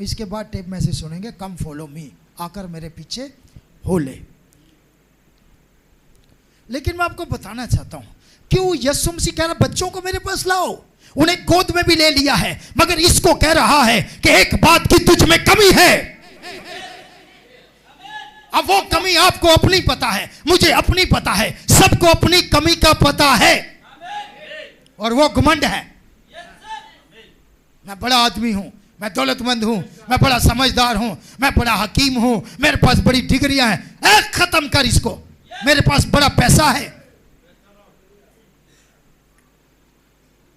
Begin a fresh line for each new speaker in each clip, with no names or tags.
اس کے بعد ٹیپ میں سے سنیں گے کم فالو می، آ کر میرے پیچھے ہو لے. لیکن میں آپ کو بتانا چاہتا ہوں کیوں یسوع مسیح کہہ رہا بچوں کو میرے پاس لاؤ. انہیں گود میں بھی لے لیا ہے، مگر اس کو کہہ رہا ہے کہ ایک بات کی تجھ میں کمی ہے. اب وہ کمی آپ کو اپنی پتا ہے، مجھے اپنی پتا ہے، سب کو اپنی کمی کا پتا ہے، اور وہ گھمنڈ ہے. میں بڑا آدمی ہوں، میں دولت مند ہوں، میں بڑا سمجھدار ہوں، میں بڑا حکیم ہوں، میرے پاس بڑی ڈگریاں ہیں. ختم کر اس کو، میرے پاس بڑا پیسہ ہے.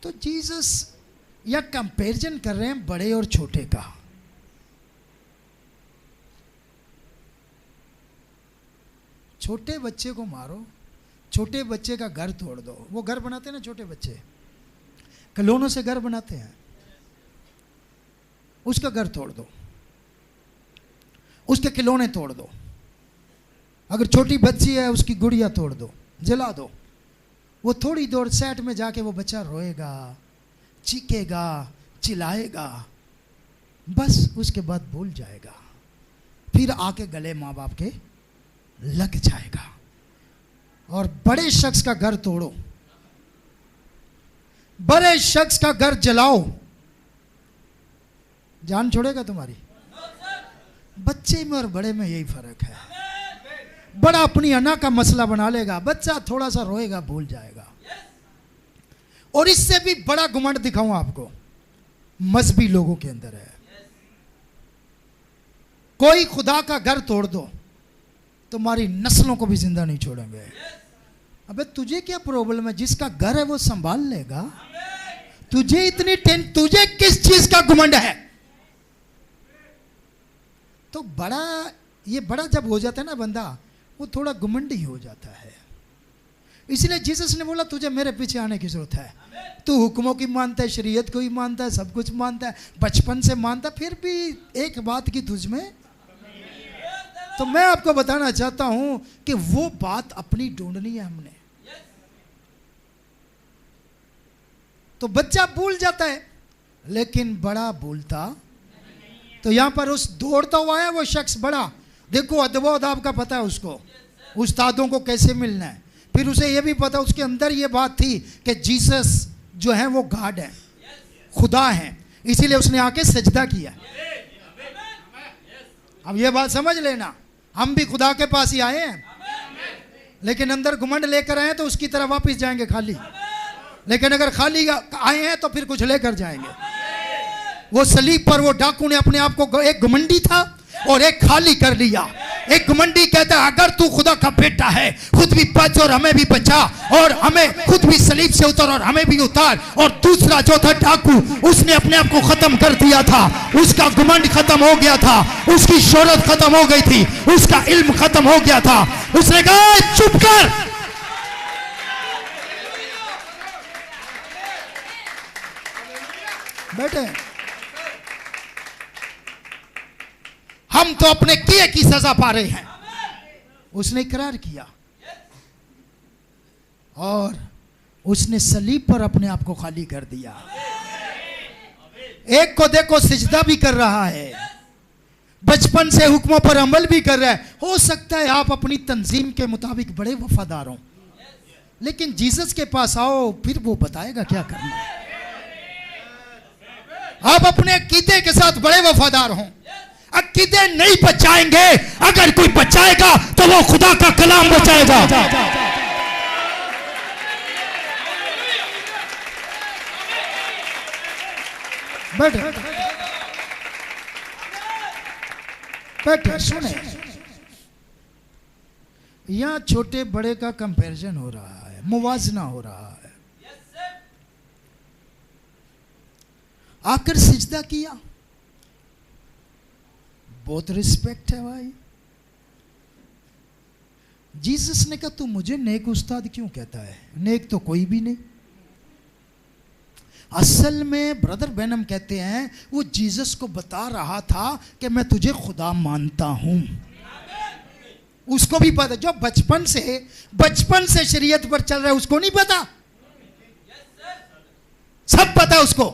تو جیسس یا کمپیریزن کر رہے ہیں بڑے اور چھوٹے کا. چھوٹے بچے کو مارو، چھوٹے بچے کا گھر توڑ دو. وہ گھر بناتے ہیں نا چھوٹے بچے، کھلونوں سے گھر بناتے ہیں، اس کا گھر توڑ دو، اس کے کھلونے توڑ دو. اگر چھوٹی بچی ہے اس کی گڑیا توڑ دو، جلا دو. وہ تھوڑی دور سیٹ میں جا کے وہ بچہ روئے گا، چیخے گا، چلائے گا، بس اس کے بعد بھول جائے گا. پھر آ کے گلے ماں باپ کے لگ جائے گا. اور بڑے شخص کا گھر توڑو، بڑے شخص کا گھر جلاؤ، جان چھوڑے گا تمہاری. بچے میں اور بڑے میں یہی فرق ہے. بڑا اپنی انا کا مسئلہ بنا لے گا، بچہ تھوڑا سا روئے گا، بھول جائے گا. اور اس سے بھی بڑا گھمنڈ دکھاؤں آپ کو، مذہبی لوگوں کے اندر ہے. کوئی خدا کا گھر توڑ دو، تمہاری نسلوں کو بھی زندہ نہیں چھوڑیں گے. ابے تجھے کیا پرابلم ہے؟ جس کا گھر ہے وہ سنبھال لے گا. تجھے اتنی تجھے کس چیز کا گھمنڈ ہے؟ تو یہ بڑا جب ہو جاتا ہے نا بندہ، وہ تھوڑا گھمنڈی ہو جاتا ہے. اس لیے جیسس نے بولا تجھے میرے پیچھے آنے کی ضرورت ہے. تو حکموں کی مانتا ہے، شریعت کو ہی مانتا ہے، سب کچھ مانتا ہے، بچپن سے مانتا ہے، پھر بھی ایک بات کی تجھ میں. تو میں آپ کو بتانا چاہتا ہوں کہ وہ بات اپنی ڈھونڈنی ہے ہم نے. تو بچہ بھول جاتا ہے لیکن بڑا بھولتا. تو یہاں پر اس دوڑتا ہوا ہے وہ شخص بڑا، دیکھو ادب و آداب کا پتہ ہے اس کو، استادوں کو کیسے ملنا ہے. پھر اسے یہ بھی پتا، اس کے اندر یہ بات تھی کہ جیسس جو ہیں وہ گاڈ ہیں، خدا ہیں، اسی لیے اس نے آ کے سجدہ کیا. اب یہ بات سمجھ لینا، ہم بھی خدا کے پاس ہی آئے ہیں، لیکن اندر گھمنڈ لے کر آئے ہیں تو اس کی طرح واپس جائیں گے خالی. لیکن اگر خالی آئے ہیں تو پھر کچھ لے کر جائیں گے. وہ صلیب پر وہ ڈاکو نے اپنے آپ کو، ایک گھمنڈی تھا اور ایک خالی کر لیا. ایک گھمنڈی کہتا ہے اگر تو خدا کا بیٹا ہے خود بھی بچ اور ہمیں بھی بچا، اور ہمیں خود بھی صلیب سے اتر اور ہمیں بھی اتار. اور دوسرا جو تھا ڈاکو، اس نے اپنے آپ کو ختم کر دیا تھا. اس کا گھمنڈ ختم ہو گیا تھا، اس کی شہرت ختم ہو گئی تھی، اس کا علم ختم ہو گیا تھا. اس نے کہا چپ کر، بیٹے ہم تو اپنے کیے کی سزا پا رہے ہیں. اس نے اقرار کیا اور اس نے صلیب پر اپنے آپ کو خالی کر دیا. ایک کو دیکھو سجدہ بھی کر رہا ہے، بچپن سے حکموں پر عمل بھی کر رہا ہے. ہو سکتا ہے آپ اپنی تنظیم کے مطابق بڑے وفادار ہوں، لیکن جیسس کے پاس آؤ پھر وہ بتائے گا کیا کرنا ہے. آپ اپنے عقیدے کے ساتھ بڑے وفادار ہوں، عقیدے نہیں بچائیں گے. اگر کوئی بچائے گا تو وہ خدا کا کلام بچائے گا. بیٹھے سنیں، یہاں چھوٹے بڑے کا کمپیریزن ہو رہا ہے، موازنہ ہو رہا ہے. آ کر سجدہ کیا، بہت رسپیکٹ ہے بھائی. جیسس نے کہا تو مجھے نیک استاد کیوں کہتا ہے؟ نیک تو کوئی بھی نہیں. اصل میں برادر بینم کہتے ہیں وہ جیسس کو بتا رہا تھا کہ میں تجھے خدا مانتا ہوں. اس کو بھی پتا، جو بچپن سے شریعت پر چل رہا ہے اس کو نہیں پتا، سب پتا اس کو.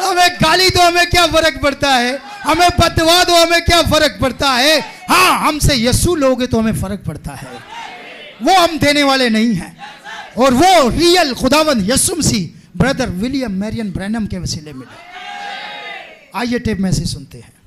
ہمیں گالی دو ہمیں کیا فرق پڑتا ہے, ہمیں بددعا دو ہمیں کیا فرق پڑتا ہے. ہاں ہم سے یسوع لوگے تو ہمیں فرق پڑتا ہے, وہ ہم دینے والے نہیں ہیں. اور وہ ریئل خداوند یسوع مسیح بردر ولیم میرین برینم کے وسیلے ملے. آئیے ٹیپ میں سے سنتے ہیں.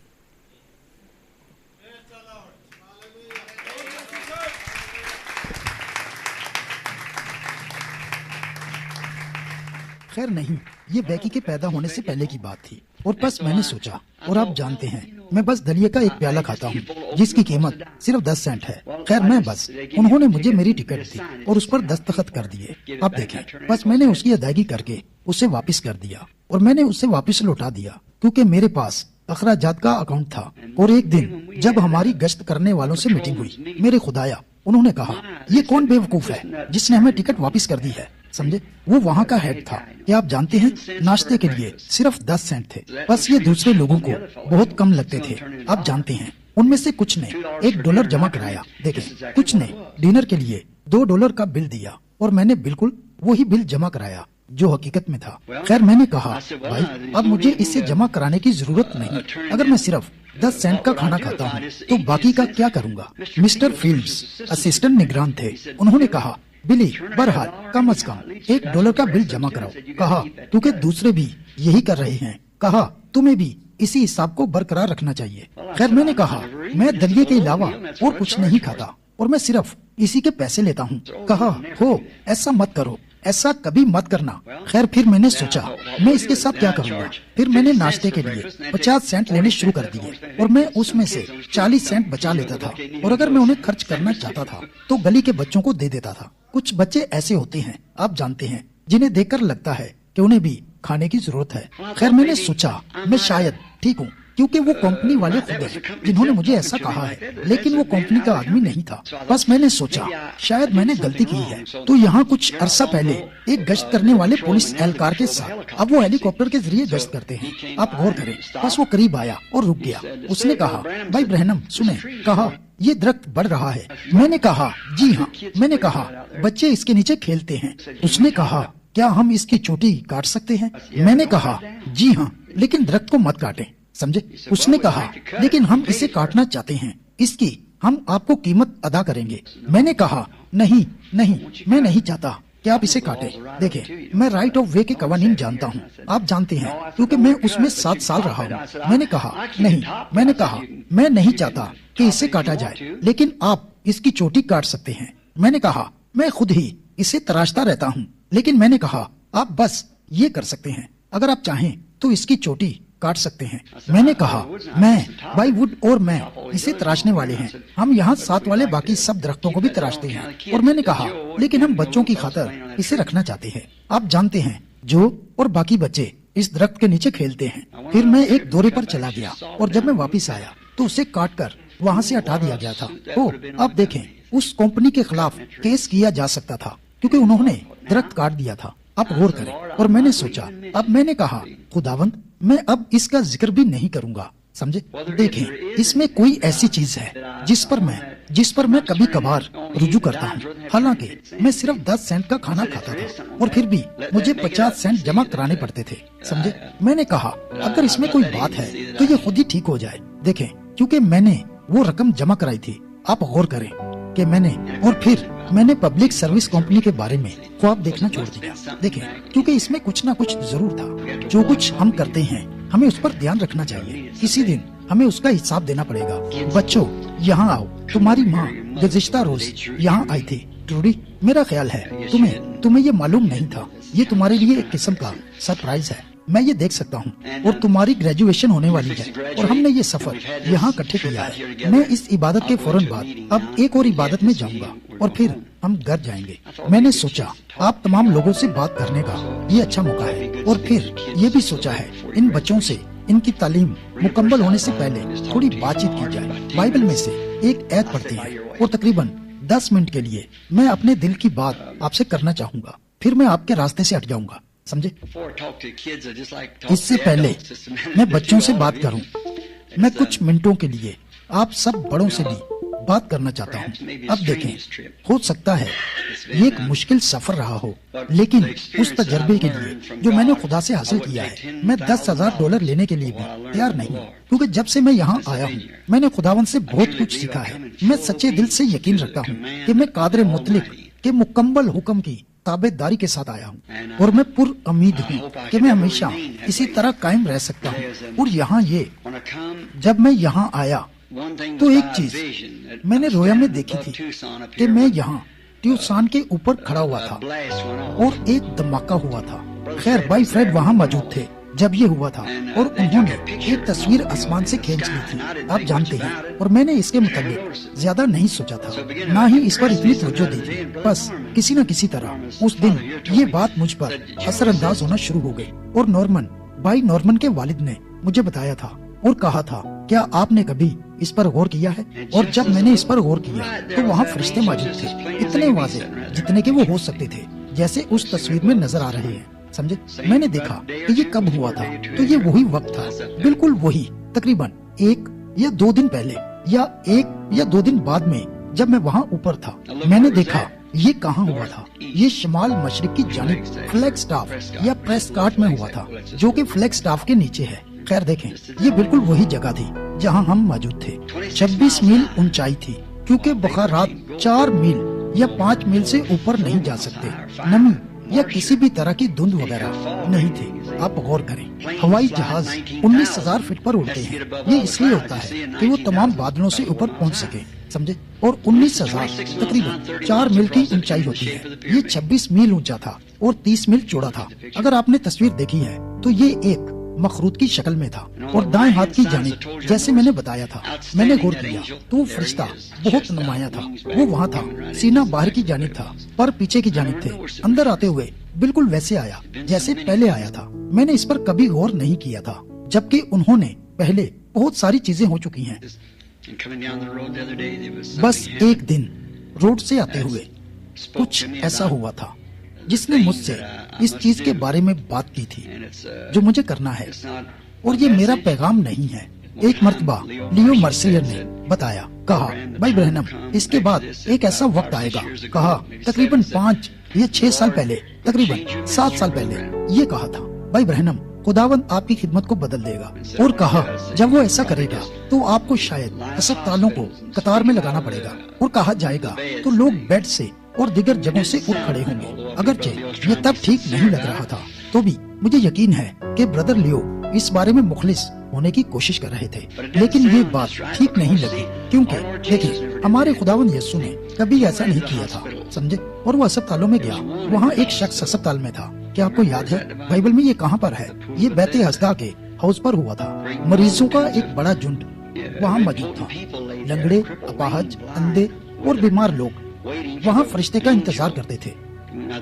خیر نہیں, یہ بیکی کے پیدا ہونے سے پہلے کی بات تھی, اور بس میں نے سوچا, اور آپ جانتے ہیں میں بس دلیے کا ایک پیالہ کھاتا ہوں جس کی قیمت صرف 10 سینٹ ہے. خیر میں بس, انہوں نے مجھے میری ٹکٹ دی اور اس پر دستخط کر دیے. اب دیکھیں, بس میں نے اس کی ادائیگی کر کے اسے واپس کر دیا, اور میں نے اسے واپس لوٹا دیا کیونکہ میرے پاس اخراجات کا اکاؤنٹ تھا. اور ایک دن جب ہماری گشت کرنے والوں سے میٹنگ ہوئی, میرے خدایا انہوں نے کہا یہ کون بے وقوف ہے جس نے ہمیں ٹکٹ واپس کر دی ہے. سمجھے, وہ وہاں کا ہیڈ تھا. کیا آپ جانتے ہیں ناشتے کے لیے صرف 10 سینٹ تھے, بس یہ دوسرے لوگوں کو بہت کم لگتے تھے. آپ جانتے ہیں ان میں سے کچھ نے $1 جمع کرایا. دیکھیں, کچھ نے ڈنر کے لیے $2 کا بل دیا, اور میں نے بالکل وہی بل جمع کرایا جو حقیقت میں تھا. خیر میں نے کہا بھائی اب مجھے اسے جمع کرانے کی ضرورت نہیں, اگر میں صرف 10 سینٹ کا کھانا کھاتا ہوں تو باقی کا کیا کروں گا. مسٹر فیلڈز اسسٹنٹ نگران تھے, انہوں نے کہا بلی بہرحال کم از کم $1 کا بل جمع کراؤ. کہا کیونکہ دوسرے بھی یہی کر رہے ہیں. کہا تمہیں بھی اسی حساب کو برقرار رکھنا چاہیے. خیر میں نے کہا میں دلیے کے علاوہ اور کچھ نہیں کھاتا, اور میں صرف اسی کے پیسے لیتا ہوں. کہا ہو ایسا مت کرو, ایسا کبھی مت کرنا. خیر پھر میں نے سوچا میں اس کے ساتھ کیا کروں گا. پھر میں نے ناشتے کے لیے 50 سینٹ لینے شروع کر دیے, اور میں اس میں سے 40 سینٹ بچا لیتا تھا, اور اگر میں انہیں خرچ کرنا چاہتا تھا تو گلی کے بچوں کو دے دیتا تھا. کچھ بچے ایسے ہوتے ہیں آپ جانتے ہیں جنہیں دیکھ کر لگتا ہے کہ انہیں بھی کھانے کی ضرورت ہے. خیر میں نے سوچا میں شاید ٹھیک ہوں کیونکہ وہ کمپنی والے خود ہیں جنہوں نے مجھے ایسا کہا ہے, لیکن وہ کمپنی کا آدمی نہیں تھا. بس میں نے سوچا شاید میں نے غلطی کی ہے. تو یہاں کچھ عرصہ پہلے ایک گشت کرنے والے پولیس اہلکار کے ساتھ, اب وہ ہیلی کاپٹر کے ذریعے گشت کرتے ہیں, آپ غور کریں. بس وہ قریب آیا اور رک گیا. اس نے کہا بھائی برہنم سنیں. کہا یہ درخت بڑھ رہا ہے. میں نے کہا جی ہاں. میں نے کہا بچے اس کے نیچے کھیلتے ہیں. اس نے کہا کیا ہم اس کی چوٹی کاٹ سکتے ہیں. میں نے کہا جی ہاں لیکن درخت کو مت کاٹیں. سمجھے. اس نے کہا لیکن ہم اسے کاٹنا چاہتے ہیں, اس کی ہم آپ کو قیمت ادا کریں گے. میں نے کہا نہیں نہیں میں نہیں چاہتا کہ آپ اسے کاٹیں. دیکھیں میں رائٹ آف وے کے قوانین جانتا ہوں, آپ جانتے ہیں کیونکہ میں اس میں 7 سال رہا ہوں. میں نے کہا نہیں. میں نے کہا میں نہیں چاہتا کہ اسے کاٹا جائے, لیکن آپ اس کی چوٹی کاٹ سکتے ہیں. میں نے کہا میں خود ہی اسے تراشتا رہتا ہوں, لیکن میں نے کہا آپ بس یہ کر سکتے ہیں, اگر آپ چاہیں تو اس کی چوٹی کاٹ سکتے ہیں. میں نے کہا میں بائی ووڈ اور میں اسے تراشنے والے ہیں, ہم یہاں ساتھ والے باقی سب درختوں کو بھی تراشتے ہیں. اور میں نے کہا لیکن ہم بچوں کی خاطر اسے رکھنا چاہتے ہیں. آپ جانتے ہیں جو اور باقی بچے اس درخت کے نیچے کھیلتے ہیں. پھر میں ایک دورے پر چلا گیا, اور جب میں واپس آیا تو اسے کاٹ کر وہاں سے ہٹا دیا گیا تھا. آپ دیکھیں اس کمپنی کے خلاف کیس کیا جا سکتا تھا کیونکہ انہوں نے درخت کاٹ دیا تھا. آپ غور کریں. اور میں نے سوچا اب میں نے کہا خداوند میں اب اس کا ذکر بھی نہیں کروں گا. سمجھے. دیکھیں اس میں کوئی ایسی چیز ہے جس پر میں کبھی کبھار رجوع کرتا ہوں. حالانکہ میں صرف 10 سینٹ کا کھانا کھاتا تھا, اور پھر بھی مجھے 50 سینٹ جمع کرانے پڑتے تھے. سمجھے. میں نے کہا اگر اس میں کوئی بات ہے تو یہ خود ہی ٹھیک ہو جائے. دیکھیں کیونکہ میں نے وہ رقم جمع کرائی تھی. آپ غور کریں کہ میں نے اور پھر میں نے پبلک سروس کمپنی کے بارے میں خواب دیکھنا چھوڑ دیا. دیکھیں کیونکہ اس میں کچھ نہ کچھ ضرور تھا. جو کچھ ہم کرتے ہیں ہمیں اس پر دھیان رکھنا چاہیے. کسی دن ہمیں اس کا حساب دینا پڑے گا. بچوں یہاں آؤ. تمہاری ماں گزشتہ روز یہاں آئی تھی. ٹروڈی میرا خیال ہے تمہیں یہ معلوم نہیں تھا. یہ تمہارے لیے ایک قسم کا سرپرائز ہے. میں یہ دیکھ سکتا ہوں, اور تمہاری گریجویشن ہونے والی ہے, اور ہم نے یہ سفر یہاں اکٹھے کیا ہے. میں اس عبادت کے فوراً بعد اب ایک اور عبادت میں جاؤں گا, اور پھر ہم گھر جائیں گے. میں نے سوچا آپ تمام لوگوں سے بات کرنے کا یہ اچھا موقع ہے, اور پھر یہ بھی سوچا ہے ان بچوں سے ان کی تعلیم مکمل ہونے سے پہلے تھوڑی بات چیت کی جائے. بائبل میں سے ایک ایت پڑھتے ہیں, اور تقریباً 10 منٹ کے لیے میں اپنے دل کی بات آپ سے کرنا چاہوں گا, پھر میں آپ کے راستے سے ہٹ جاؤں گا. سمجھے. اس سے پہلے میں بچوں سے بات کروں, میں کچھ منٹوں کے لیے آپ سب بڑوں سے بھی بات کرنا چاہتا ہوں۔ اب دیکھیں، ہو سکتا ہے یہ ایک مشکل سفر رہا ہو، لیکن اس تجربے کے لیے جو میں نے خدا سے حاصل کیا ہے، میں $10,000 لینے کے لیے بھی تیار نہیں ہوں، کیونکہ جب سے میں یہاں آیا ہوں میں نے خداوند سے بہت کچھ سیکھا ہے۔ میں سچے دل سے یقین رکھتا ہوں کہ میں قادر مطلق کے مکمل حکم کی تابع داری کے ساتھ آیا ہوں، اور میں پر امید ہوں کہ میں ہمیشہ اسی طرح قائم رہ سکتا ہوں۔ اور یہاں جب میں یہاں آیا تو ایک چیز میں نے رویا میں دیکھی تھی کہ میں یہاں ٹیوسان کے اوپر کھڑا ہوا تھا اور ایک دھماکہ ہوا تھا۔ خیر، بھائی فریڈ وہاں موجود تھے جب یہ ہوا تھا، اور انہوں نے ایک تصویر آسمان سے کھینچ لی تھی، آپ جانتے ہیں، اور میں نے اس کے متعلق زیادہ نہیں سوچا تھا، نہ ہی اس پر اتنی توجہ دی تھی۔ بس کسی نہ کسی طرح اس دن یہ بات مجھ پر اثر انداز ہونا شروع ہو گئی، اور بھائی نورمن کے والد نے مجھے بتایا تھا اور کہا تھا، کیا آپ نے کبھی اس پر غور کیا ہے؟ اور جب میں نے اس پر غور کیا تو وہاں فرشتے موجود تھے، اتنے واضح جتنے کہ وہ ہو سکتے تھے، جیسے اس تصویر میں نظر آ رہے ہیں، سمجھے؟ میں نے دیکھا کہ یہ کب ہوا تھا، تو یہ وہی وقت تھا، بالکل وہی، تقریباً 1 یا 2 دن پہلے یا 1 یا 2 دن بعد میں جب میں وہاں اوپر تھا۔ میں نے دیکھا یہ کہاں ہوا تھا، یہ شمال مشرق کی جانب فلیگ سٹاف یا پریسکارٹ میں ہوا تھا، جو کہ فلیگ سٹاف کے نیچے ہے۔ خیر دیکھیں، یہ بالکل وہی جگہ تھی جہاں ہم موجود تھے۔ 26 میل اونچائی تھی، کیونکہ بخارات 4 میل یا 5 میل سے اوپر نہیں جا سکتے، نمی یا کسی بھی طرح کی دھند وغیرہ نہیں تھی۔ آپ غور کریں، ہوائی جہاز 19,000 فٹ پر اڑتے ہیں، یہ اس لیے ہوتا ہے کہ وہ تمام بادلوں سے اوپر پہنچ سکے، سمجھے؟ اور 19,000 تقریباً 4 میل کی اونچائی ہوتی ہے۔ یہ 26 میل اونچا تھا اور 30 میل چوڑا تھا۔ اگر آپ نے تصویر دیکھی ہے تو یہ ایک مخروط کی شکل میں تھا، اور دائیں ہاتھ کی جانب جیسے میں نے بتایا تھا، میں نے غور کیا تو وہ فرشتہ بہت نمایاں تھا، وہ وہاں تھا، سینہ باہر کی جانب تھا، پر پیچھے کی جانب تھے، اندر آتے ہوئے بالکل ویسے آیا جیسے پہلے آیا تھا۔ میں نے اس پر کبھی غور نہیں کیا تھا، جبکہ انہوں نے پہلے بہت ساری چیزیں ہو چکی ہیں۔ بس ایک دن روڈ سے آتے ہوئے کچھ ایسا ہوا تھا جس نے مجھ سے اس چیز کے بارے میں بات کی تھی جو مجھے کرنا ہے، اور یہ میرا پیغام نہیں ہے۔ ایک مرتبہ لیو مرسیلر نے بتایا، کہا، بھائی برہنم، اس کے بعد ایک ایسا وقت آئے گا، کہا تقریباً 5 یا 6 سال پہلے، تقریباً 7 سال پہلے یہ کہا تھا، بھائی برہنم، خداوند آپ کی خدمت کو بدل دے گا، اور کہا جب وہ ایسا کرے گا تو آپ کو شاید ہسپتالوں کو قطار میں لگانا پڑے گا، اور کہا جائے گا تو لوگ بیڈ سے اور دیگر جگہوں سے اٹھ کھڑے ہوں گے۔ اگرچہ یہ تب ٹھیک نہیں لگ رہا تھا، تو بھی مجھے یقین ہے کہ بردر لیو اس بارے میں مخلص ہونے کی کوشش کر رہے تھے، لیکن یہ بات ٹھیک نہیں لگی، کیونکہ دیکھیں ہمارے خداوند یسوع نے کبھی ایسا نہیں کیا تھا، سمجھے؟ اور وہ ہسپتالوں میں گیا، وہاں ایک شخص ہسپتال میں تھا، کیا آپ کو یاد ہے بائبل میں یہ کہاں پر ہے؟ یہ بیت ہسدا کے ہاؤس پر ہوا تھا۔ مریضوں کا ایک بڑا جھنڈ وہاں موجود تھا، لنگڑے، اپاہج، اندھے اور بیمار لوگ وہاں فرشتے کا انتظار کرتے تھے۔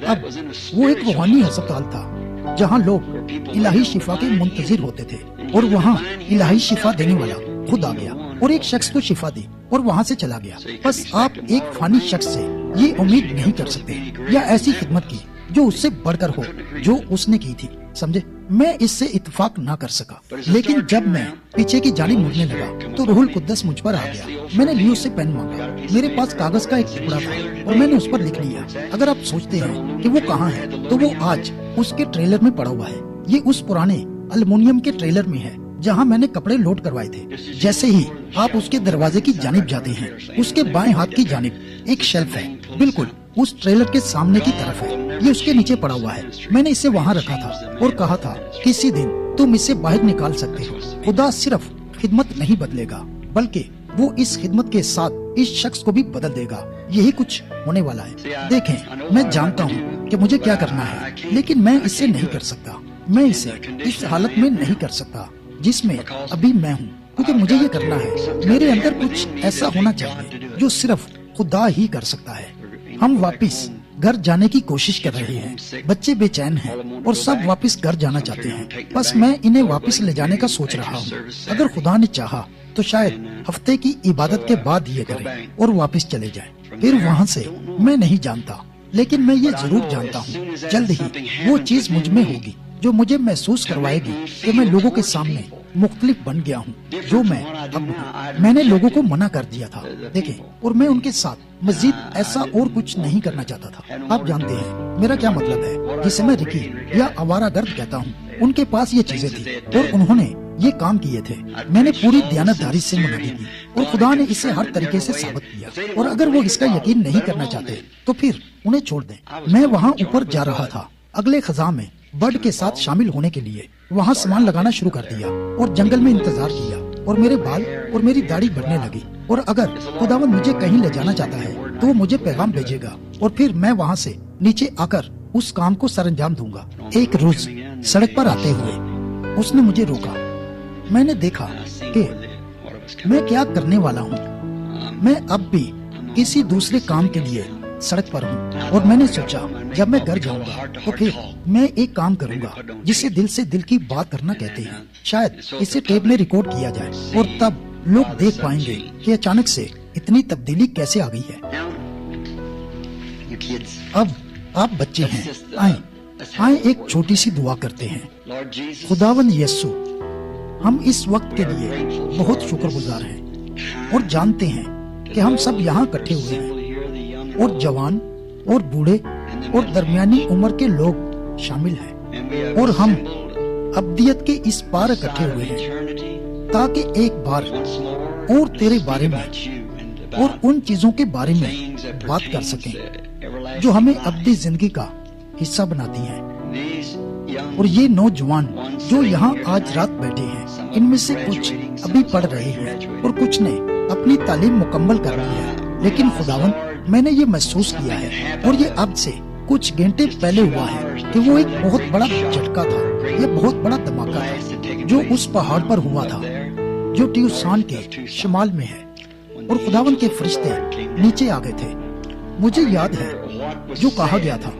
اب وہ ایک روحانی ہسپتال تھا جہاں لوگ الہی شفا کے منتظر ہوتے تھے، اور وہاں الہی شفا دینے والا خود آ گیا اور ایک شخص کو شفا دی اور وہاں سے چلا گیا۔ بس آپ ایک فانی شخص سے یہ امید نہیں کر سکتے یا ایسی خدمت کی جو اس سے بڑھ کر ہو جو اس نے کی تھی، سمجھے؟ میں اس سے اتفاق نہ کر سکا، لیکن جب میں پیچھے کی جانب مڑنے لگا تو روح القدس مجھ پر آ گیا۔ میں نے لیو سے پین مانگا، میرے پاس کاغذ کا ایک ٹکڑا تھا اور میں نے اس پر لکھ لیا۔ اگر آپ سوچتے ہیں کہ وہ کہاں ہے تو وہ آج اس کے ٹریلر میں پڑا ہوا ہے۔ یہ اس پرانے المونیم کے ٹریلر میں ہے جہاں میں نے کپڑے لوڈ کروائے تھے۔ جیسے ہی آپ اس کے دروازے کی جانب جاتے ہیں، اس کے بائیں ہاتھ کی جانب ایک شیلف ہے، بالکل اس ٹریلر کے سامنے کی طرف ہے، یہ اس کے نیچے پڑا ہوا ہے۔ میں نے اسے وہاں رکھا تھا اور کہا تھا کسی دن تم اسے باہر نکال سکتے ہو۔ خدا صرف خدمت نہیں بدلے گا بلکہ وہ اس خدمت کے ساتھ اس شخص کو بھی بدل دے گا۔ یہی کچھ ہونے والا ہے۔ دیکھیں، میں جانتا ہوں کہ مجھے کیا کرنا ہے، لیکن میں اسے نہیں کر سکتا۔ میں اسے اس حالت میں نہیں کر سکتا جس میں ابھی میں ہوں، کیونکہ مجھے یہ کرنا ہے۔ میرے اندر کچھ ایسا ہونا چاہیے جو صرف خدا ہی کر سکتا ہے۔ ہم واپس گھر جانے کی کوشش کر رہے ہیں، بچے بے چین ہیں اور سب واپس گھر جانا چاہتے ہیں۔ بس میں انہیں واپس لے جانے کا سوچ رہا ہوں۔ اگر خدا نے چاہا تو شاید ہفتے کی عبادت کے بعد یہ کریں اور واپس چلے جائیں۔ پھر وہاں سے میں نہیں جانتا، لیکن میں یہ ضرور جانتا ہوں جلد ہی وہ چیز مجھ میں ہوگی جو مجھے محسوس کروائے گی کہ میں لوگوں کے سامنے مختلف بن گیا ہوں جو میں اب ہوں۔ میں نے لوگوں کو منع کر دیا تھا، دیکھیں، اور میں ان کے ساتھ مزید ایسا اور کچھ نہیں کرنا چاہتا تھا۔ آپ جانتے ہیں میرا کیا مطلب ہے، جسے میں رکی یا آوارہ گرد کہتا ہوں۔ ان کے پاس یہ چیزیں تھی اور انہوں نے یہ کام کیے تھے۔ میں نے پوری دیانتداری سے منادی کی اور خدا نے اسے ہر طریقے سے ثابت کیا، اور اگر وہ اس کا یقین نہیں کرنا چاہتے تو پھر انہیں چھوڑ دیں۔ میں وہاں اوپر جا رہا تھا اگلے خزاں میں برڈ کے ساتھ شامل ہونے کے لیے۔ وہاں سامان لگانا شروع کر دیا اور جنگل میں انتظار کیا، اور میرے بال اور میری داڑھی بڑھنے لگی۔ اور اگر خداوند مجھے کہیں لے جانا چاہتا ہے تو وہ مجھے پیغام بھیجے گا، اور پھر میں وہاں سے نیچے آ کر اس کام کو سر انجام دوں گا۔ ایک روز سڑک پر آتے ہوئے اس نے مجھے روکا۔ میں نے دیکھا کہ میں کیا کرنے والا ہوں۔ میں اب بھی کسی دوسرے کام کے لیے سڑک پر ہوں، اور میں نے سوچا جب میں گھر جاؤں گا تو پھر میں ایک کام کروں گا جسے دل سے دل کی بات کرنا کہتے ہیں۔ شاید اسے ٹیپ میں ریکارڈ کیا جائے، اور تب لوگ دیکھ پائیں گے کہ اچانک سے اتنی تبدیلی کیسے آ گئی ہے۔ اب آپ بچے ہیں، آئیں ایک چھوٹی سی دعا کرتے ہیں۔ خداوند یسوع، ہم اس وقت کے لیے بہت شکر گزار ہیں اور جانتے ہیں کہ ہم سب یہاں اکٹھے ہوئے ہیں، اور جوان اور بوڑھے اور درمیانی عمر کے لوگ شامل ہیں، اور ہم ابدیت کے اس پار اکٹھے ہوئے ہیں تاکہ ایک بار اور تیرے بارے میں اور ان چیزوں کے بارے میں بات کر سکیں جو ہمیں ابدی زندگی کا حصہ بناتی ہیں۔ اور یہ نوجوان جو یہاں آج رات بیٹھے ہیں، ان میں سے کچھ ابھی پڑھ رہے ہیں اور کچھ نے اپنی تعلیم مکمل کر لی ہے، لیکن خداوند میں نے یہ محسوس کیا ہے، اور یہ اب سے کچھ گھنٹے پہلے ہوا ہے، کہ وہ ایک بہت بڑا جھٹکا تھا، یہ بہت بڑا دھماکہ تھا جو اس پہاڑ پر ہوا تھا جو ٹیوسان کے شمال میں ہے، اور خداوند کے فرشتے نیچے آ گئے تھے۔ مجھے یاد ہے جو کہا گیا تھا،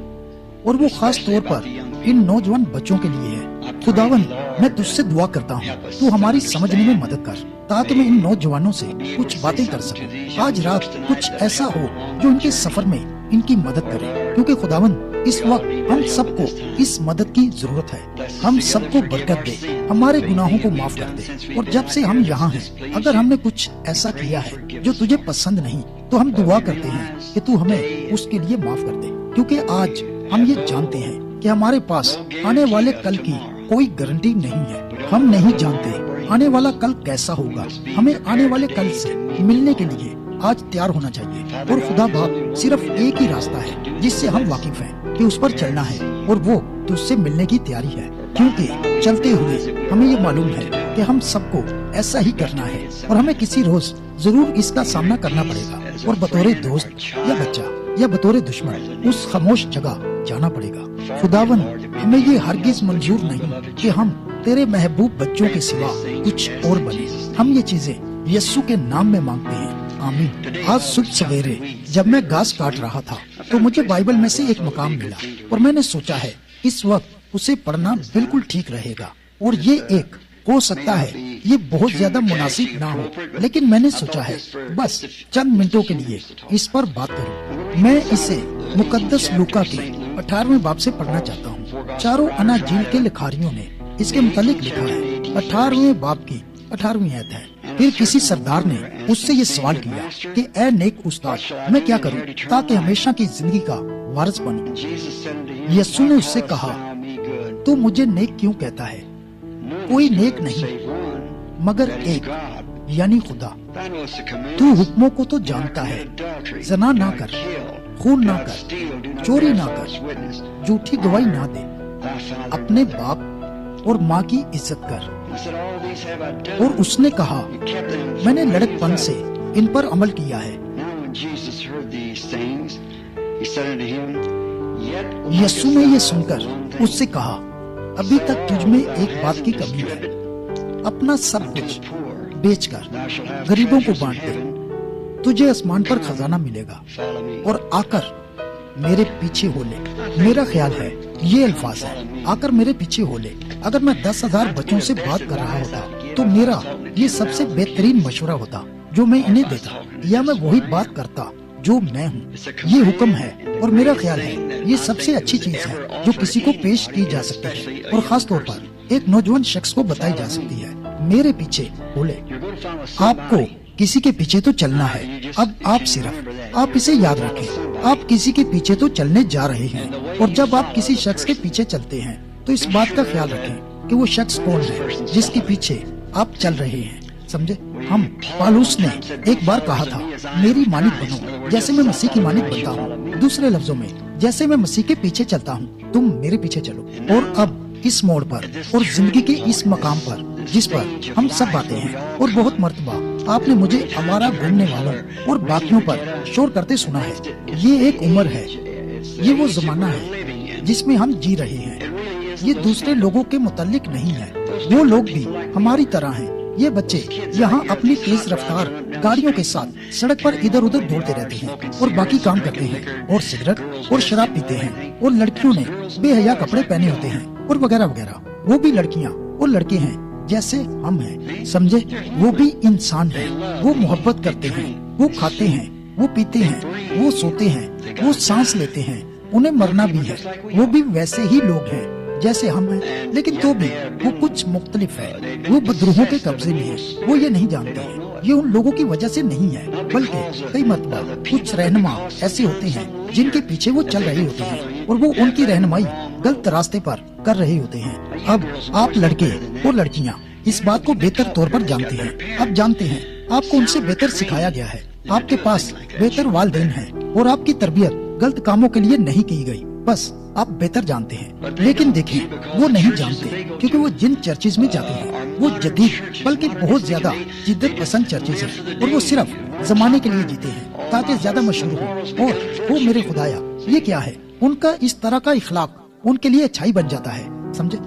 اور وہ خاص طور پر ان نوجوان بچوں کے لیے ہے۔ خداوند، میں تجھ سے دعا کرتا ہوں تو ہماری سمجھنے میں مدد کر، تاکہ میں ان نوجوانوں سے کچھ باتیں کر سکوں۔ آج رات کچھ ایسا ہو جو ان کے سفر میں ان کی مدد کرے، کیونکہ خداوند اس وقت ہم سب کو اس مدد کی ضرورت ہے۔ ہم سب کو برکت دے، ہمارے گناہوں کو معاف کر دے، اور جب سے ہم یہاں ہیں اگر ہم نے کچھ ایسا کیا ہے جو تجھے پسند نہیں تو ہم دعا کرتے ہیں کہ تو ہمیں اس کے لیے معاف کر دے، کیونکہ آج ہم یہ جانتے ہیں کہ ہمارے پاس آنے والے کل کی کوئی گارنٹی نہیں ہے۔ ہم نہیں جانتے آنے والا کل کیسا ہوگا۔ ہمیں آنے والے کل سے ملنے کے لیے آج تیار ہونا چاہیے، اور خدا باپ صرف ایک ہی راستہ ہے جس سے ہم واقف ہیں کہ اس پر چلنا ہے، اور وہ تجھ سے ملنے کی تیاری ہے، کیونکہ چلتے ہوئے ہمیں یہ معلوم ہے کہ ہم سب کو ایسا ہی کرنا ہے، اور ہمیں کسی روز ضرور اس کا سامنا کرنا پڑے گا، اور بطور دوست یا بچہ یا بطور دشمن اس خاموش جگہ جانا پڑے گا۔ خداوند، ہمیں یہ ہرگز منظور نہیں کہ ہم تیرے محبوب بچوں کے سوا کچھ اور بنے۔ ہم یہ چیزیں یسوع کے نام میں مانگتے ہیں، آمین۔ آج صبح سویرے جب میں گھاس کاٹ رہا تھا تو مجھے بائبل میں سے ایک مقام ملا، اور میں نے سوچا ہے اس وقت اسے پڑھنا بالکل ٹھیک رہے گا، اور یہ ایک ہو سکتا ہے یہ بہت زیادہ مناسب نہ ہو، لیکن میں نے سوچا ہے بس چند منٹوں کے لیے اس پر بات کروں۔ میں اسے مقدس لوکا کے 18ویں باب سے پڑھنا چاہتا ہوں۔ چاروں اناجیل کے لکھاریوں نے اس کے متعلق لکھا ہے۔ 18ویں باب کی 18ویں آیت ہے۔ پھر کسی سردار نے اس سے یہ سوال کیا کہ اے نیک استاد، میں کیا کروں تاکہ ہمیشہ کی زندگی کا وارث بنوں؟ یسوع نے اس سے کہا، تو مجھے نیک کیوں کہتا ہے؟ کوئی نیک نہیں مگر ایک، یعنی خدا۔ تو حکموں کو تو جانتا ہے، زنا نہ کر، خون نہ کر، چوری نہ کر، جھوٹی گواہی نہ دے، اپنے باپ اور ماں کی عزت کر۔ اور اس نے کہا، میں نے لڑک پن سے ان پر عمل کیا ہے۔ یسوع نے یہ سن کر اس سے کہا، ابھی تک تجھ میں ایک بات کی کمی ہے، اپنا سب کچھ بیچ کر غریبوں کو بانٹ دے، تجھے آسمان پر خزانہ ملے گا، اور آ کر میرے پیچھے ہو لے۔ میرا خیال ہے یہ الفاظ ہے، آ کر میرے پیچھے ہو لے۔ اگر میں 10,000 بچوں سے بات کر رہا ہوتا تو میرا یہ سب سے بہترین مشورہ ہوتا جو میں انہیں دیتا، یا میں وہی بات کرتا جو میں ہوں. یہ حکم ہے اور میرا خیال ہے یہ سب سے اچھی چیز ہے جو کسی کو پیش کی جا سکتی ہے اور خاص طور پر ایک نوجوان شخص کو بتائی جا سکتی ہے. میرے پیچھے بولے. آپ کو کسی کے پیچھے تو چلنا ہے. اب آپ اسے یاد رکھیں, آپ کسی کے پیچھے تو چلنے جا رہے ہیں, اور جب آپ کسی شخص کے پیچھے چلتے ہیں تو اس بات کا خیال رکھیں کہ وہ شخص کون ہے جس کے پیچھے آپ چل رہے ہیں. سمجھے؟ پالوس نے ایک بار کہا تھا, میری مانند بنو جیسے میں مسیح کی مانند بنتا ہوں. دوسرے لفظوں میں, جیسے میں مسیح کے پیچھے چلتا ہوں تم میرے پیچھے چلو. اور اب اس موڑ پر اور زندگی کے اس مقام پر جس پر ہم سب آتے ہیں, اور بہت مرتبہ آپ نے مجھے آوارہ گھومنے والوں اور باقیوں پر شور کرتے سنا ہے. یہ ایک عمر ہے, یہ وہ زمانہ ہے جس میں ہم جی رہے ہیں. یہ دوسرے لوگوں کے متعلق نہیں ہے. وہ لوگ بھی ہماری طرح ہیں. یہ بچے یہاں اپنی تیز رفتار گاڑیوں کے ساتھ سڑک پر ادھر ادھر دوڑتے رہتے ہیں اور باقی کام کرتے ہیں اور سگریٹ اور شراب پیتے ہیں, اور لڑکیوں نے بے حیا کپڑے پہنے ہوتے ہیں اور وغیرہ وغیرہ. وہ بھی لڑکیاں اور لڑکے ہیں جیسے ہم ہیں. سمجھے؟ وہ بھی انسان ہیں. وہ محبت کرتے ہیں, وہ کھاتے ہیں, وہ پیتے ہیں, وہ سوتے ہیں, وہ سانس لیتے ہیں. انہیں مرنا بھی ہے. وہ بھی ویسے ہی لوگ ہیں جیسے ہم ہیں, لیکن تو بھی وہ کچھ مختلف ہے. وہ بدروحوں کے قبضے میں ہے. وہ یہ نہیں جانتے ہیں. یہ ان لوگوں کی وجہ سے نہیں ہے, بلکہ کئی مرتبہ کچھ رہنما ایسے ہوتے ہیں جن کے پیچھے وہ چل رہے ہوتے ہیں, اور وہ ان کی رہنمائی غلط راستے پر کر رہے ہوتے ہیں. اب آپ لڑکے اور لڑکیاں اس بات کو بہتر طور پر جانتے ہیں. آپ جانتے ہیں آپ کو ان سے بہتر سکھایا گیا ہے. آپ کے پاس بہتر والدین ہیں, اور آپ کی تربیت غلط کاموں کے لیے نہیں کی گئی. بس آپ بہتر جانتے ہیں. لیکن دیکھیں, وہ نہیں جانتے کیونکہ وہ جن چرچز میں جاتے ہیں وہ جدید بلکہ بہت زیادہ جدت پسند چرچز ہیں, اور وہ صرف زمانے کے لیے جیتے ہیں تاکہ زیادہ مشہور ہو. اور وہ میرے خدایا, یہ کیا ہے؟ ان کا اس طرح کا اخلاق ان کے لیے اچھائی بن جاتا ہے. سمجھے؟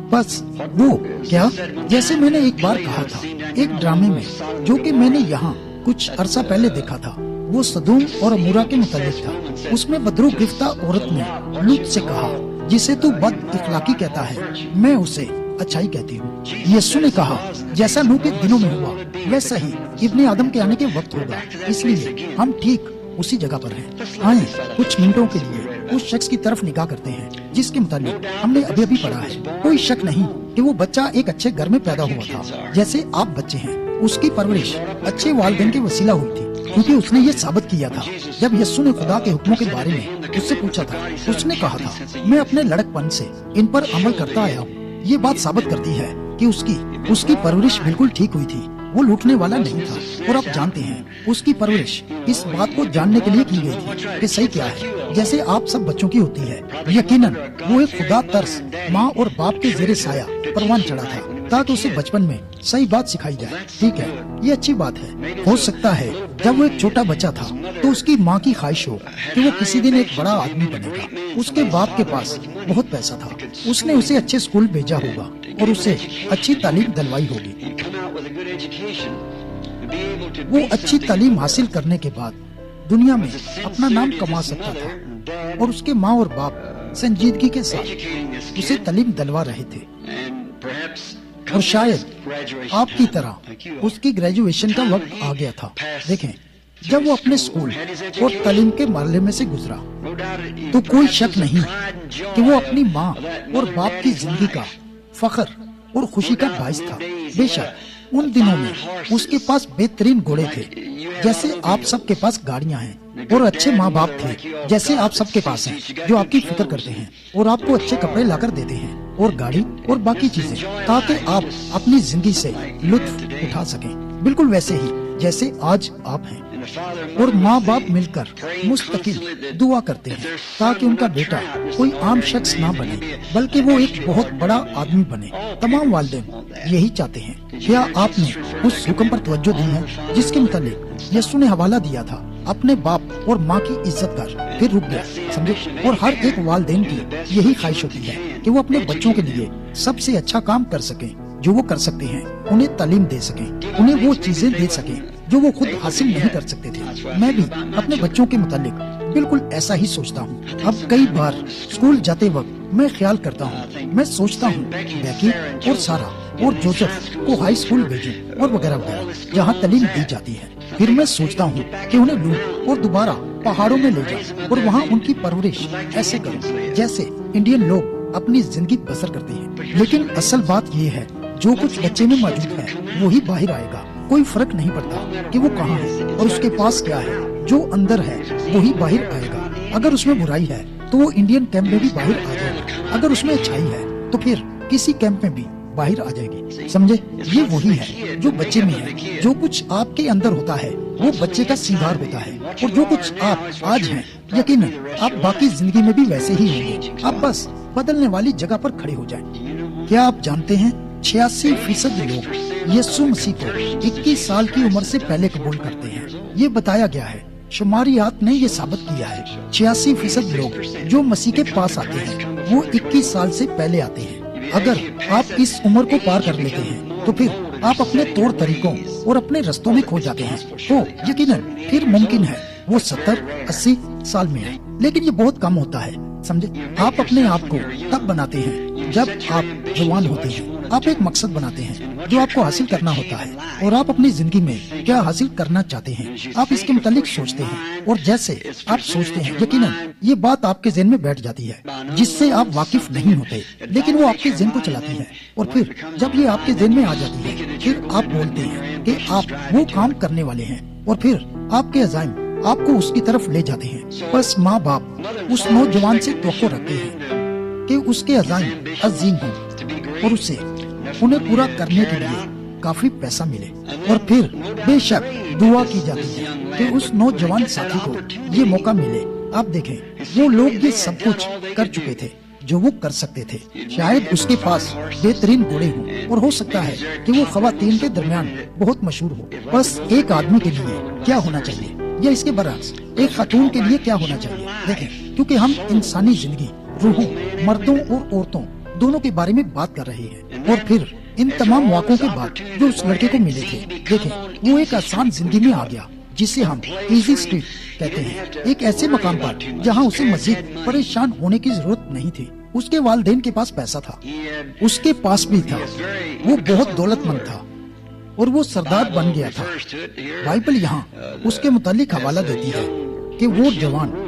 بس وہ کیا, جیسے میں نے ایک بار کہا تھا ایک ڈرامے میں جو کہ میں نے یہاں کچھ عرصہ پہلے دیکھا تھا, وہ سدوم اور عمورہ کے متعلق تھا. اس میں بدرو گرفتہ عورت نے لوط سے کہا, جسے تو بد اخلاقی کہتا ہے میں اسے اچھائی کہتی ہوں. یسوع نے کہا, جیسا نوح کے دنوں میں ہوا ویسا ہی ابن آدم کے آنے کے وقت ہوگا. اس لیے ہم ٹھیک اسی جگہ پر ہیں. آئیں کچھ منٹوں کے لیے اس شخص کی طرف نگاہ کرتے ہیں جس کے متعلق ہم نے ابھی پڑھا ہے. کوئی شک نہیں کہ وہ بچہ ایک اچھے گھر میں پیدا ہوا تھا, جیسے آپ بچے ہیں. اس کی پرورش اچھے والدین کے وسیلہ ہوئی تھی, کیونکہ اس نے یہ ثابت کیا تھا. جب یسوع نے خدا کے حکموں کے بارے میں اس سے پوچھا تھا, اس نے کہا تھا میں اپنے لڑک پن سے ان پر عمل کرتا آیا ہوں. یہ بات ثابت کرتی ہے کہ اس کی پرورش بالکل ٹھیک ہوئی تھی. وہ لوٹنے والا نہیں تھا, اور آپ جانتے ہیں اس کی پرورش اس بات کو جاننے کے لیے کی گئی تھی کہ صحیح کیا ہے, جیسے آپ سب بچوں کی ہوتی ہے. یقیناً وہ ایک خدا ترس ماں اور باپ کے زیر سایہ پروان چڑھا تھا تاکہ اسے بچپن میں صحیح بات سکھائی جائے. ٹھیک ہے, یہ اچھی بات ہے. ہو سکتا ہے جب وہ ایک چھوٹا بچہ تھا تو اس کی ماں کی خواہش ہو کہ وہ کسی دن ایک بڑا آدمی بنے گا. اس کے باپ کے پاس بہت پیسہ تھا. اس نے اسے اچھے اسکول بھیجا ہوگا اور اسے اچھی تعلیم دلوائی ہوگی. وہ اچھی تعلیم حاصل کرنے کے بعد دنیا میں اپنا نام کما سکتا تھا, اور اس کے ماں اور باپ سنجیدگی کے ساتھ اسے تعلیم دلوا رہے تھے. اور شاید آپ کی طرح اس کی گریجویشن کا وقت آ گیا تھا. دیکھیں, جب وہ اپنے اسکول اور تعلیم کے مرحلے میں سے گزرا تو کوئی شک نہیں کہ وہ اپنی ماں اور باپ کی زندگی کا فخر اور خوشی کا باعث تھا. بے شک ان دنوں میں اس کے پاس بہترین گھوڑے تھے جیسے آپ سب کے پاس گاڑیاں ہیں, اور اچھے ماں باپ تھے جیسے آپ سب کے پاس ہیں جو آپ کی فکر کرتے ہیں اور آپ کو اچھے کپڑے لا کر دیتے ہیں, اور گاڑی اور باقی چیزیں تاکہ آپ اپنی زندگی سے لطف اٹھا سکیں, بالکل ویسے ہی جیسے آج آپ ہیں. اور ماں باپ مل کر مستقل دعا کرتے ہیں تاکہ ان کا بیٹا کوئی عام شخص نہ بنے بلکہ وہ ایک بہت بڑا آدمی بنے. تمام والدین یہی چاہتے ہیں. کیا آپ نے اس حکم پر توجہ دی ہے جس کے متعلق یسوع نے حوالہ دیا تھا, اپنے باپ اور ماں کی عزت کر؟ پھر رک گیا. سمجھے؟ اور ہر ایک والدین کی یہی خواہش ہوتی ہے کہ وہ اپنے بچوں کے لیے سب سے اچھا کام کر سکیں جو وہ کر سکتے ہیں, انہیں تعلیم دے سکیں, انہیں وہ چیزیں دے سکیں جو وہ خود حاصل نہیں کر سکتے تھے. میں بھی اپنے بچوں کے متعلق بالکل ایسا ہی سوچتا ہوں. اب کئی بار اسکول جاتے وقت میں خیال کرتا ہوں, میں سوچتا ہوں بیکی اور سارا اور جوزف کو ہائی اسکول بھیجوں اور وغیرہ وغیرہ جہاں تعلیم دی جاتی ہے.
پھر میں سوچتا ہوں کہ انہیں لوں اور دوبارہ پہاڑوں میں لے جاؤں اور وہاں ان کی پرورش ایسے کروں جیسے انڈین لوگ اپنی زندگی بسر کرتے ہیں۔ لیکن اصل بات یہ ہے، جو کچھ بچے میں موجود ہے وہی باہر آئے گا۔ کوئی فرق نہیں پڑتا کہ وہ کہاں ہے اور اس کے پاس کیا ہے، جو اندر ہے وہی باہر آئے گا۔ اگر اس میں برائی ہے تو وہ انڈین کیمپ میں بھی باہر آ جائے گا، اگر اس میں اچھائی ہے تو پھر کسی کیمپ میں بھی باہر آ جائے گی۔ سمجھے؟ یہ وہی ہے جو بچے میں ہے۔ جو کچھ آپ کے اندر ہوتا ہے وہ بچے کا سنگار ہوتا ہے، اور جو کچھ آپ آج ہیں یقیناً آپ باقی زندگی میں بھی ویسے ہی ہوں گے۔ آپ بس بدلنے والی جگہ پر کھڑے ہو جائیں۔ کیا آپ جانتے ہیں 86% لوگ یسوع مسیح کو 21 سال کی عمر سے پہلے قبول کرتے ہیں؟ یہ بتایا گیا ہے، شماریات نے یہ ثابت کیا ہے۔ 86% لوگ جو مسیح کے پاس آتے ہیں وہ 21 سال سے پہلے آتے ہیں۔ اگر آپ اس عمر کو پار کر لیتے ہیں تو پھر آپ اپنے طور طریقوں اور اپنے رستوں میں کھو جاتے ہیں، تو یقیناً پھر ممکن ہے وہ 70-80 سال میں ہے، لیکن یہ بہت کم ہوتا ہے۔ سمجھے؟ آپ اپنے آپ کو تب بناتے ہیں جب آپ جوان ہوتے ہیں۔ آپ ایک مقصد بناتے ہیں جو آپ کو حاصل کرنا ہوتا ہے، اور آپ اپنی زندگی میں کیا حاصل کرنا چاہتے ہیں آپ اس کے متعلق سوچتے ہیں، اور جیسے آپ سوچتے ہیں یقیناً یہ بات آپ کے ذہن میں بیٹھ جاتی ہے جس سے آپ واقف نہیں ہوتے، لیکن وہ آپ کے ذہن کو چلاتی ہے، اور پھر جب یہ آپ کے ذہن میں آ جاتی ہے پھر آپ بولتے ہیں کہ آپ وہ کام کرنے والے ہیں، اور پھر آپ کے عزائم آپ کو اس کی طرف لے جاتے ہیں۔ بس ماں باپ اس نوجوان سے توقع رکھتے ہیں کہ اس کے عزائم عظیم ہوں اور اسے انہیں پورا کرنے کے لیے کافی پیسہ ملے، اور پھر بے شک دعا کی جاتی ہے کہ اس نوجوان ساتھی کو یہ موقع ملے۔ آپ دیکھیں وہ لوگ یہ سب کچھ کر چکے تھے جو وہ کر سکتے تھے۔ شاید اس کے پاس بہترین گھوڑے ہوں، اور ہو سکتا ہے کہ وہ خواتین کے درمیان بہت مشہور ہو۔ بس ایک آدمی کے لیے کیا ہونا چاہیے، یا اس کے برعکس ایک خاتون کے لیے کیا ہونا چاہیے؟ دیکھیں، کیونکہ ہم انسانی زندگی، روحوں، مردوں اور عورتوں دونوں کے بارے میں بات کر رہے ہیں، اور پھر ان تمام واقعوں کے بعد جو اس لڑکے کو ملے تھے، دیکھیں وہ ایک آسان زندگی میں آ گیا جسے ہم ایزی اسٹریٹ کہتے ہیں، ایک ایسے مقام پر جہاں اسے مزید پریشان ہونے کی ضرورت نہیں تھی۔ اس کے والدین کے پاس پیسہ تھا، اس کے پاس بھی تھا، وہ بہت دولت مند تھا اور وہ سردار بن گیا تھا۔ بائبل یہاں اس کے متعلق حوالہ دیتی ہے کہ وہ جوان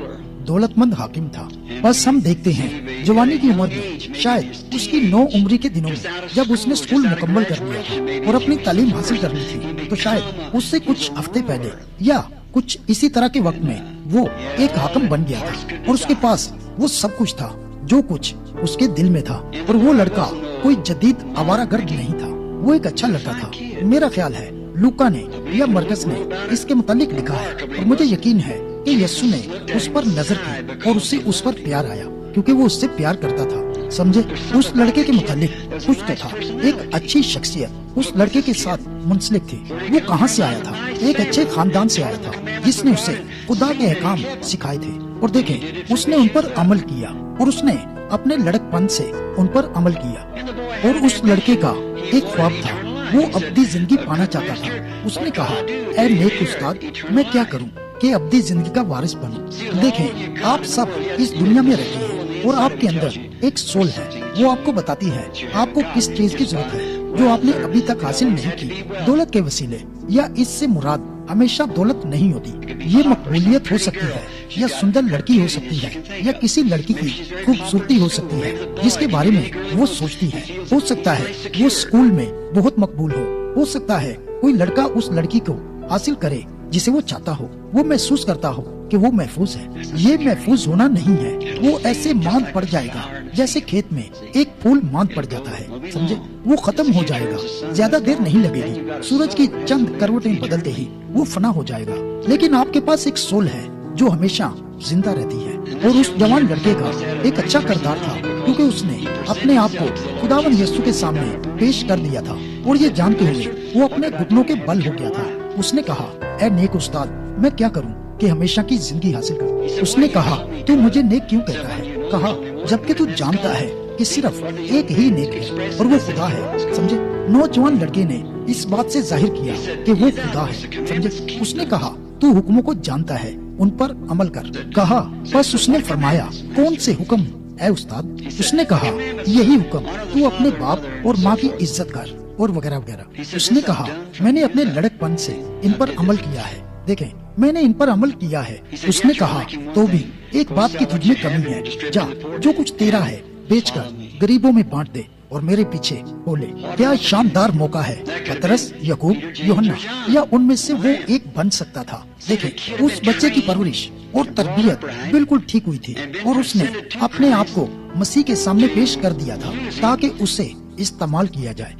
دولت مند حاکم تھا۔ بس ہم دیکھتے ہیں جوانی کی عمر میں، شاید اس کی 9 عمری کے دنوں میں، جب اس نے اسکول مکمل کر لیا تھا اور اپنی تعلیم حاصل کرنی تھی، تو شاید اس سے کچھ ہفتے پہلے یا کچھ اسی طرح کے وقت میں وہ ایک حاکم بن گیا تھا، اور اس کے پاس وہ سب کچھ تھا جو کچھ اس کے دل میں تھا، اور وہ لڑکا کوئی جدید آوارہ گرد نہیں تھا، وہ ایک اچھا لڑکا تھا۔ میرا خیال ہے لوکا نے یا مرکز نے اس کے متعلق لکھا ہے، اور مجھے یقین ہے کہ یسوع نے اس پر نظر کی اور اسے اس پر پیار آیا، کیونکہ وہ اس سے پیار کرتا تھا۔ سمجھے؟ اس لڑکے کے متعلق کچھ تو تھا، ایک اچھی شخصیت اس لڑکے کے ساتھ منسلک تھی۔ وہ کہاں سے آیا تھا؟ ایک اچھے خاندان سے آیا تھا جس نے اسے خدا کے احکام سکھائے تھے، اور دیکھیں اس نے ان پر عمل کیا، اور اس نے اپنے لڑک پن سے ان پر عمل کیا۔ اور اس لڑکے کا ایک خواب تھا، وہ ابدی زندگی پانا چاہتا تھا۔ اس نے کہا، اے نیک استاد، میں کیا کروں کہ ابدی زندگی کا وارث بنوں؟ دیکھیں آپ سب اس دنیا میں رہتے ہیں، اور آپ کے اندر ایک سول ہے، وہ آپ کو بتاتی ہے آپ کو کس چیز کی ضرورت ہے جو آپ نے ابھی تک حاصل نہیں کی۔ دولت کے وسیلے یا اس سے مراد ہمیشہ دولت نہیں ہوتی، یہ مقبولیت ہو سکتی ہے، یا سندر لڑکی ہو سکتی ہے، یا کسی لڑکی کی خوبصورتی ہو سکتی ہے جس کے بارے میں وہ سوچتی ہے۔ ہو سکتا ہے وہ اسکول میں بہت مقبول ہو سکتا ہے کوئی لڑکا اس لڑکی کو حاصل کرے جسے وہ چاہتا ہو، وہ محسوس کرتا ہو کہ وہ محفوظ ہے۔ یہ محفوظ ہونا نہیں ہے، وہ ایسے ماند پڑ جائے گا جیسے کھیت میں ایک پھول ماند پڑ جاتا ہے۔ سمجھے؟ وہ ختم ہو جائے گا، زیادہ دیر نہیں لگے گی، سورج کی چند کروٹیں بدلتے ہی وہ فنا ہو جائے گا۔ لیکن آپ کے پاس ایک سول ہے جو ہمیشہ زندہ رہتی ہے، اور اس جوان لڑکے کا ایک اچھا کردار تھا، کیونکہ اس نے اپنے آپ کو خداوند یسوع کے سامنے پیش کر دیا تھا، اور یہ جانتے ہوئے وہ اپنے گھٹنوں کے بل ہو گیا تھا۔ اس نے کہا، اے نیک استاد، میں کیا کروں کہ ہمیشہ کی زندگی حاصل کروں؟ اس نے کہا، تو مجھے نیک کیوں کہتا ہے؟ کہا، جبکہ تو جانتا ہے کہ صرف ایک ہی نیک ہے اور وہ خدا ہے۔ سمجھے؟ نوجوان لڑکے نے اس بات سے ظاہر کیا کہ وہ خدا ہے۔ سمجھے؟ اس نے کہا، تو حکموں کو جانتا ہے، ان پر عمل کر۔ کہا، بس اس نے فرمایا، کون سے حکم اے استاد؟ اس نے کہا، یہی حکم، تو اپنے باپ اور ماں کی عزت کر اور وغیرہ وغیرہ۔ اس نے کہا میں نے اپنے لڑکپن سے ان پر عمل کیا ہے، دیکھیں میں نے ان پر عمل کیا ہے۔ اس نے کہا تو بھی ایک بات کی تجھ میں کمی ہے، جا جو کچھ تیرا ہے بیچ کر غریبوں میں بانٹ دے اور میرے پیچھے ہو لے۔ کیا شاندار موقع ہے، پترس، یعقوب، یوحنا یا ان میں سے وہ ایک بن سکتا تھا۔ دیکھیں اس بچے کی پرورش اور تربیت بالکل ٹھیک ہوئی تھی اور اس نے اپنے آپ کو مسیح کے سامنے پیش کر دیا تھا تاکہ اسے استعمال کیا جائے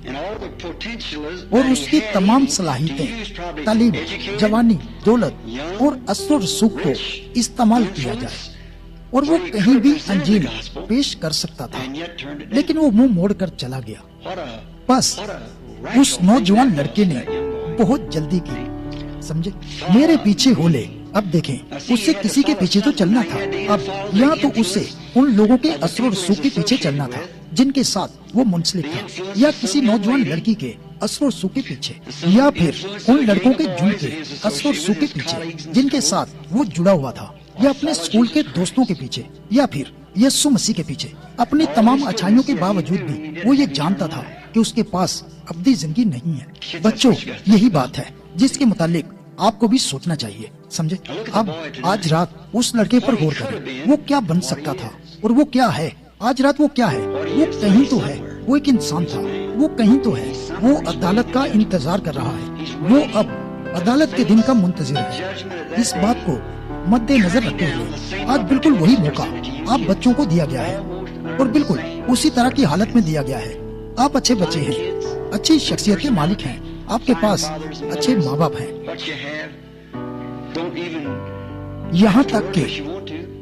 اور اس کی تمام صلاحیتیں، تعلیم، جوانی، دولت اور اثر و رسوخ کو استعمال کیا جائے، اور وہ کہیں بھی انجیل پیش کر سکتا تھا، لیکن وہ منہ موڑ کر چلا گیا۔ بس اس نوجوان لڑکے نے بہت جلدی کی، سمجھے، میرے پیچھے ہو لے۔ اب دیکھیں اسے کسی کے پیچھے تو چلنا تھا، اب یا تو اسے ان لوگوں کے اثر و رسوخ کے پیچھے چلنا تھا جن کے ساتھ وہ منسلک تھا، یا کسی نوجوان لڑکی کے اثر و رسوخ کے پیچھے، یا پھر ان لڑکوں کے جھنڈ کے اثر و رسوخ کے پیچھے جن کے ساتھ وہ جڑا ہوا تھا، یا اپنے اسکول کے دوستوں کے پیچھے، یا پھر یسوع مسیح کے پیچھے۔ اپنی تمام اچھائیوں کے باوجود بھی وہ یہ جانتا تھا کہ اس کے پاس ابدی زندگی نہیں ہے۔ بچوں، یہی بات ہے جس کے متعلق آپ کو بھی سوچنا چاہیے، سمجھے۔ اب آج رات اس لڑکے پر غور کریں، وہ کیا بن سکتا تھا اور وہ کیا ہے آج رات۔ وہ کیا ہے، وہ کہیں تو ہے، وہ ایک انسان تھا، وہ کہیں تو ہے، وہ عدالت کا انتظار کر رہا ہے، وہ اب عدالت کے دن کا منتظر ہے۔ اس بات کو مد نظر رکھتے ہوئے آج بالکل وہی موقع آپ بچوں کو دیا گیا ہے اور بالکل اسی طرح کی حالت میں دیا گیا ہے۔ آپ اچھے بچے ہیں، اچھی شخصیت کے مالک ہیں، آپ کے پاس اچھے ماں باپ ہیں، یہاں تک کہ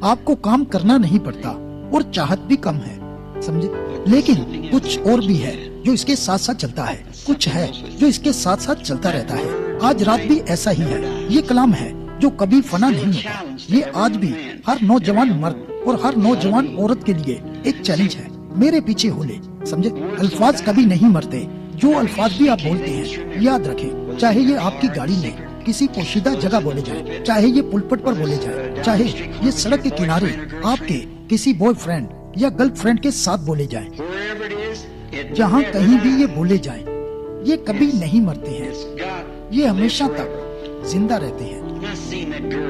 آپ کو کام کرنا نہیں پڑتا اور چاہت بھی کم ہے، سمجھے۔ لیکن کچھ اور بھی ہے جو اس کے ساتھ ساتھ چلتا ہے، کچھ ہے جو اس کے ساتھ ساتھ چلتا رہتا ہے۔ آج رات بھی ایسا ہی ہے، یہ کلام ہے جو کبھی فنا نہیں ہوتا۔ یہ آج بھی ہر نوجوان مرد اور ہر نوجوان عورت کے لیے ایک چیلنج ہے۔ میرے پیچھے ہو لے، سمجھے۔ الفاظ کبھی نہیں مرتے، جو الفاظ بھی آپ بولتے ہیں یاد رکھیں، چاہے یہ آپ کی گاڑی میں کسی پوشیدہ جگہ بولے جائے، چاہے یہ پلپٹ پر بولے جائے، چاہے یہ سڑک کے کنارے آپ کے کسی بوائے فرینڈ یا گرل فرینڈ کے ساتھ بولے جائیں، جہاں کہیں بھی یہ بولے جائیں، یہ کبھی نہیں مرتے ہیں، یہ ہمیشہ تک زندہ رہتے ہیں۔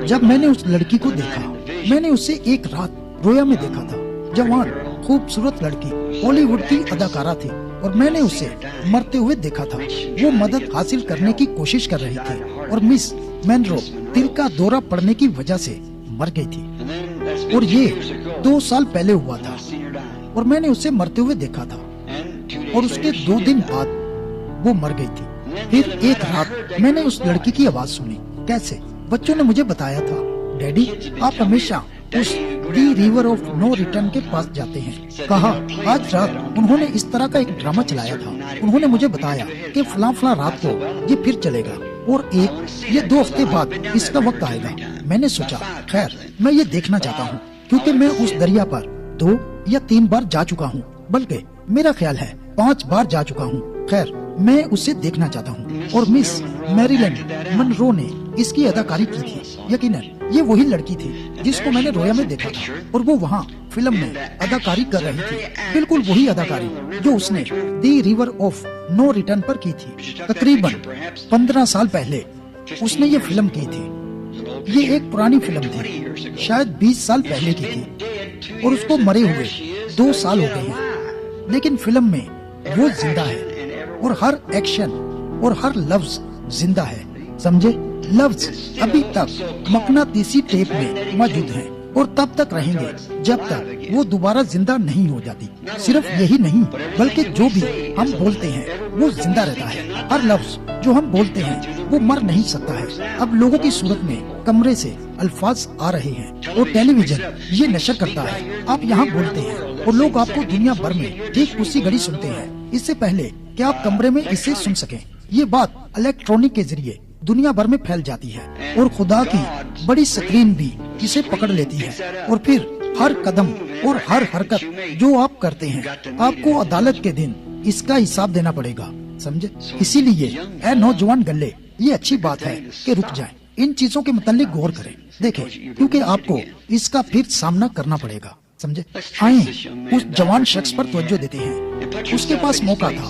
جب میں نے اس لڑکی کو دیکھا، میں نے اسے ایک رات رویا میں دیکھا تھا۔ جوان خوبصورت لڑکی، ہالی ووڈ کی اداکارہ تھی اور میں نے اسے مرتے ہوئے دیکھا تھا۔ وہ مدد حاصل کرنے کی کوشش کر رہی تھی اور مس مینرو دل کا دورہ پڑنے کی وجہ سے مر گئی تھی، اور یہ 2 سال پہلے ہوا تھا اور میں نے اسے مرتے ہوئے دیکھا تھا اور اس کے 2 دن بعد وہ مر گئی تھی۔ پھر ایک رات میں نے اس لڑکی کی آواز سنی۔ کیسے؟ بچوں نے مجھے بتایا تھا، ڈیڈی آپ ہمیشہ اس the river of no return کے پاس جاتے ہیں۔ کہا آج رات انہوں نے اس طرح کا ایک ڈرامہ چلایا تھا، انہوں نے مجھے بتایا کہ فلاں فلاں رات کو یہ پھر چلے گا اور یہ 2 ہفتے بعد اس کا وقت آئے گا۔ میں نے سوچا خیر میں یہ دیکھنا چاہتا ہوں، کیونکہ میں اس دریا پر 2 یا 3 بار جا چکا ہوں، بلکہ میرا خیال ہے 5 بار جا چکا ہوں۔ خیر میں اسے دیکھنا چاہتا ہوں، اور مس میریلینڈ منرو نے اس کی اداکاری کی تھی۔ یقیناً یہ وہی لڑکی تھی جس کو میں نے رویا میں دیکھا تھا اور وہ وہاں فلم میں اداکاری کر رہی تھی، بالکل وہی اداکاری جو اس نے the river of no return پر کی تھی۔ تقریباً 15 سال پہلے اس نے یہ فلم کی تھی۔ یہ ایک پرانی فلم تھی، شاید 20 سال پہلے کی تھی، اور اس کو مرے ہوئے 2 سال ہو گئے ہیں، لیکن فلم میں وہ زندہ ہے اور ہر ایکشن اور ہر لفظ زندہ ہے، سمجھے۔ لفظ ابھی تک مقناطیسی ٹیپ میں موجود ہیں اور تب تک رہیں گے جب تک وہ دوبارہ زندہ نہیں ہو جاتی۔ صرف یہی نہیں بلکہ جو بھی ہم بولتے ہیں وہ زندہ رہتا ہے۔ ہر لفظ جو ہم بولتے ہیں وہ مر نہیں سکتا ہے۔ اب لوگوں کی صورت میں کمرے سے الفاظ آ رہے ہیں اور ٹیلی ویژن یہ نشر کرتا ہے، آپ یہاں بولتے ہیں اور لوگ آپ کو دنیا بھر میں ٹھیک اسی گھڑی سنتے ہیں، اس سے پہلے کہ آپ کمرے میں اسے سن سکیں۔ یہ بات الیکٹرانک کے ذریعے دنیا بھر میں پھیل جاتی ہے اور خدا کی بڑی سکرین بھی اسے پکڑ لیتی ہے، اور پھر ہر قدم اور ہر حرکت جو آپ کرتے ہیں آپ کو عدالت کے دن اس کا حساب دینا پڑے گا، سمجھے۔ اسی لیے اے نوجوان گلے، یہ اچھی بات ہے کہ رک جائیں، ان چیزوں کے متعلق غور کریں، دیکھیں، کیونکہ آپ کو اس کا پھر سامنا کرنا پڑے گا، سمجھے۔ آئیں اس جوان شخص پر توجہ دیتے ہیں۔ اس کے پاس موقع تھا،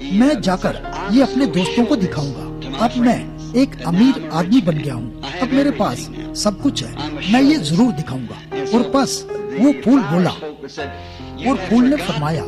میں جا کر یہ اپنے دوستوں کو دکھاؤں گا، اب میں ایک امیر آدمی بن گیا ہوں، اب میرے پاس سب کچھ ہے، میں یہ ضرور دکھاؤں گا۔ اور بس وہ پھول بولا، اور پھول نے فرمایا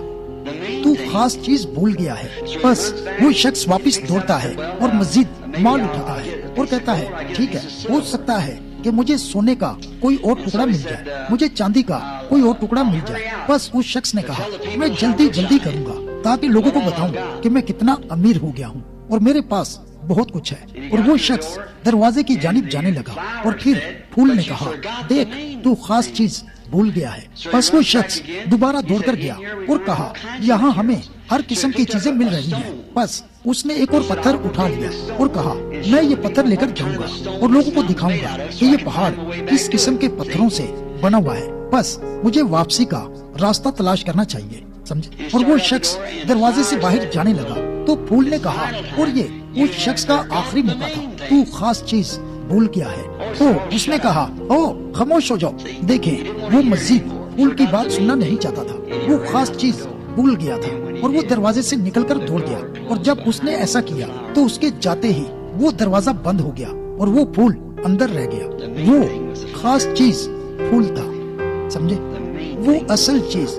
تو خاص چیز بھول گیا ہے۔ بس وہ شخص واپس دوڑتا ہے اور مزید مال اٹھاتا ہے اور کہتا ہے ٹھیک ہے، ہو سکتا ہے کہ مجھے سونے کا کوئی اور ٹکڑا مل جائے، مجھے چاندی کا کوئی اور ٹکڑا مل جائے۔ بس اس شخص نے کہا میں جلدی کروں گا تاکہ لوگوں کو بتاؤں کہ میں کتنا امیر ہو گیا ہوں اور میرے پاس بہت کچھ ہے۔ اور وہ شخص دروازے کی جانب جانے لگا اور پھر پھول نے کہا دیکھ تو خاص چیز بھول گیا ہے۔ بس وہ شخص دوبارہ دوڑ کر گیا اور کہا یہاں ہمیں ہر قسم کی چیزیں مل رہی ہیں۔ بس اس نے ایک اور پتھر اٹھا لیا اور کہا میں یہ پتھر لے کر جاؤں گا اور لوگوں کو دکھاؤں گا کہ یہ پہاڑ کس قسم کے پتھروں سے بنا ہوا ہے، بس مجھے واپسی کا راستہ تلاش کرنا چاہیے، سمجھے۔ اور وہ شخص دروازے سے باہر جانے لگا تو پھول نے کہا اور یہ اس شخص کا آخری موقع تھا، تو خاص چیز بھول گیا ہے۔ تو اس نے کہا او خاموش ہو جاؤ۔ دیکھیں وہ مزید پھول کی بات سننا نہیں چاہتا تھا، وہ خاص چیز بھول گیا تھا اور وہ دروازے سے نکل کر دوڑ گیا۔ اور جب اس نے ایسا کیا تو اس کے جاتے ہی وہ دروازہ بند ہو گیا اور وہ پھول اندر رہ گیا۔ وہ خاص چیز پھول تھا، سمجھے، وہ اصل چیز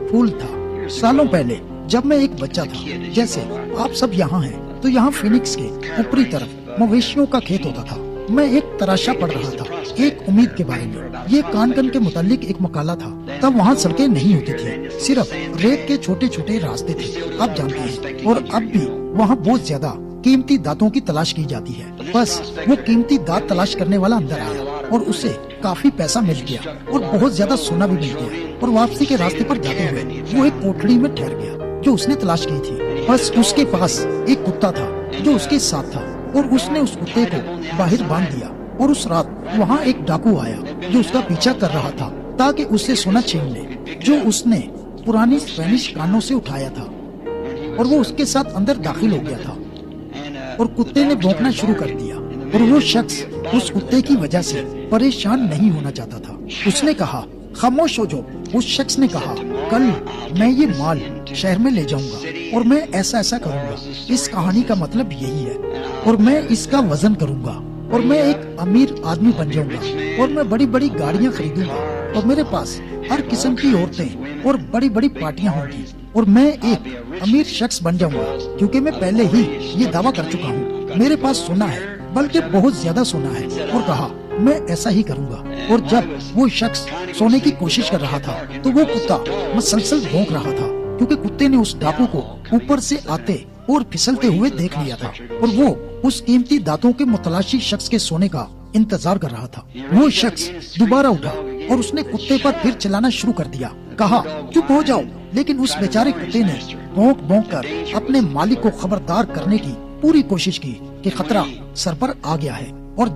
پھول تھا۔ سالوں پہلے جب میں ایک بچہ تھا، جیسے آپ سب یہاں ہیں، تو یہاں فینکس کے اوپری طرف مویشیوں کا کھیت ہوتا تھا۔ میں ایک تراشا پڑھ رہا تھا ایک امید کے بارے میں، یہ کان کے متعلق ایک مقالہ تھا۔ تب وہاں سڑکیں نہیں ہوتی تھی، صرف ریت کے چھوٹے چھوٹے راستے تھے، آپ جانتے ہیں، اور اب بھی وہاں بہت زیادہ قیمتی دانتوں کی تلاش کی جاتی ہے۔ بس وہ قیمتی دانت تلاش کرنے والا اندر آیا اور اسے کافی پیسہ مل گیا اور بہت زیادہ سونا بھی مل گیا، اور واپسی کے راستے پر جاتے ہوئے وہ ایک کوٹڑی میں ٹھہر گیا جو اس نے تلاش کی تھی۔ بس اس کے پاس ایک کتا تھا جو اس کے ساتھ تھا، اور اس نے اس کتے کو باہر باندھ دیا، اور اس رات وہاں ایک ڈاکو آیا جو اس کا پیچھا کر رہا تھا تاکہ اس سے سونا چھین لے جو اس نے پرانی اسپینش کانوں سے اٹھایا تھا، اور وہ اس کے ساتھ اندر داخل ہو گیا تھا اور کتے نے بھونکنا شروع کر دیا، اور وہ شخص اس کتے کی وجہ سے پریشان نہیں ہونا چاہتا تھا۔ اس نے کہا خاموش ہو جاؤ۔ اس شخص نے کہا کل میں یہ مال شہر میں لے جاؤں گا اور میں ایسا کروں گا، اس کہانی کا مطلب یہی ہے، اور میں اس کا وزن کروں گا اور میں ایک امیر آدمی بن جاؤں گا اور میں بڑی بڑی گاڑیاں خریدوں گا اور میرے پاس ہر قسم کی عورتیں اور بڑی بڑی پارٹیاں ہوں گی اور میں ایک امیر شخص بن جاؤں گا، کیونکہ میں پہلے ہی یہ دعویٰ کر چکا ہوں، میرے پاس سونا ہے، بلکہ بہت زیادہ سونا ہے۔ اور کہا میں ایسا ہی کروں گا۔ اور جب وہ شخص سونے کی کوشش کر رہا تھا تو وہ کتا مسلسل بھونک رہا تھا، کیونکہ کتے نے اس ڈاکو کو اوپر سے آتے اور پھسلتے ہوئے دیکھ لیا تھا، اور وہ اس قیمتی دانتوں کے متلاشی شخص کے سونے کا انتظار کر رہا تھا۔ وہ شخص دوبارہ اٹھا اور اس نے کتے پر پھر چلانا شروع کر دیا، کہا چپ ہو جاؤ، لیکن اس بیچارے کتے نے بھونک بھونک کر اپنے مالک کو خبردار کرنے کی پوری کوشش کی کہ خطرہ سر پر آ گیا ہے۔ اور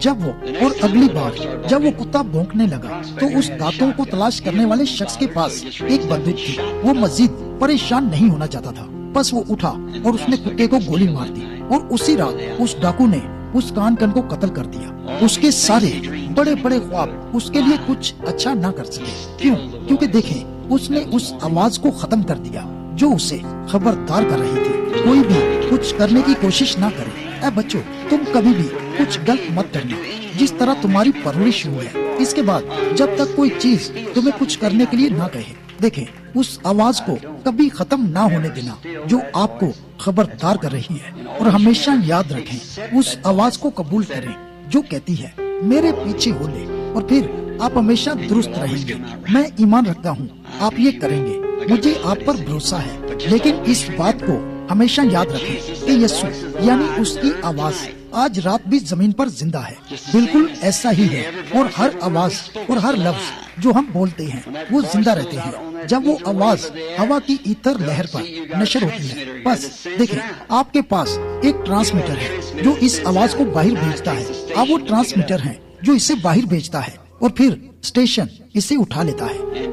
اگلی بار جب وہ کتا بھونکنے لگا تو اس دانتوں کو تلاش کرنے والے شخص کے پاس ایک بندوق تھی، وہ مزید پریشان نہیں ہونا چاہتا تھا۔ بس وہ اٹھا اور اس نے کتے کو گولی مار دی، اور اسی رات اس ڈاکو نے اس کان کو قتل کر دیا۔ اس کے سارے بڑے بڑے خواب اس کے لیے کچھ اچھا نہ کر سکے۔ کیونکہ دیکھیں اس نے اس آواز کو ختم کر دیا جو اسے خبردار کر رہی تھی، کوئی بھی کچھ کرنے کی کوشش نہ کرے۔ اے بچوں، تم کبھی بھی کچھ غلط مت کرنا، جس طرح تمہاری پرورش ہوئی ہے۔ اس کے بعد جب تک کوئی چیز تمہیں کچھ کرنے کے لیے نہ کہے، دیکھیں اس آواز کو کبھی ختم نہ ہونے دینا جو آپ کو خبردار کر رہی ہے، اور ہمیشہ یاد رکھیں اس آواز کو قبول کریں جو کہتی ہے میرے پیچھے ہو لے، اور پھر آپ ہمیشہ درست رہیں گے۔ میں ایمان رکھتا ہوں آپ یہ کریں گے، مجھے آپ پر بھروسہ ہے۔ لیکن اس بات کو ہمیشہ یاد رکھیں کہ یسوع یعنی اس کی آواز آج رات بھی زمین پر زندہ ہے، بالکل ایسا ہی ہے، اور ہر آواز اور ہر لفظ جو ہم بولتے ہیں وہ زندہ رہتے ہیں جب وہ آواز ہوا کی ایتھر لہر پر نشر ہوتی ہے۔ بس دیکھیں آپ کے پاس ایک ٹرانسمیٹر ہے جو اس آواز کو باہر بھیجتا ہے، آپ وہ ٹرانسمیٹر ہیں جو اسے باہر بھیجتا ہے، اور پھر اسٹیشن اسے اٹھا لیتا ہے۔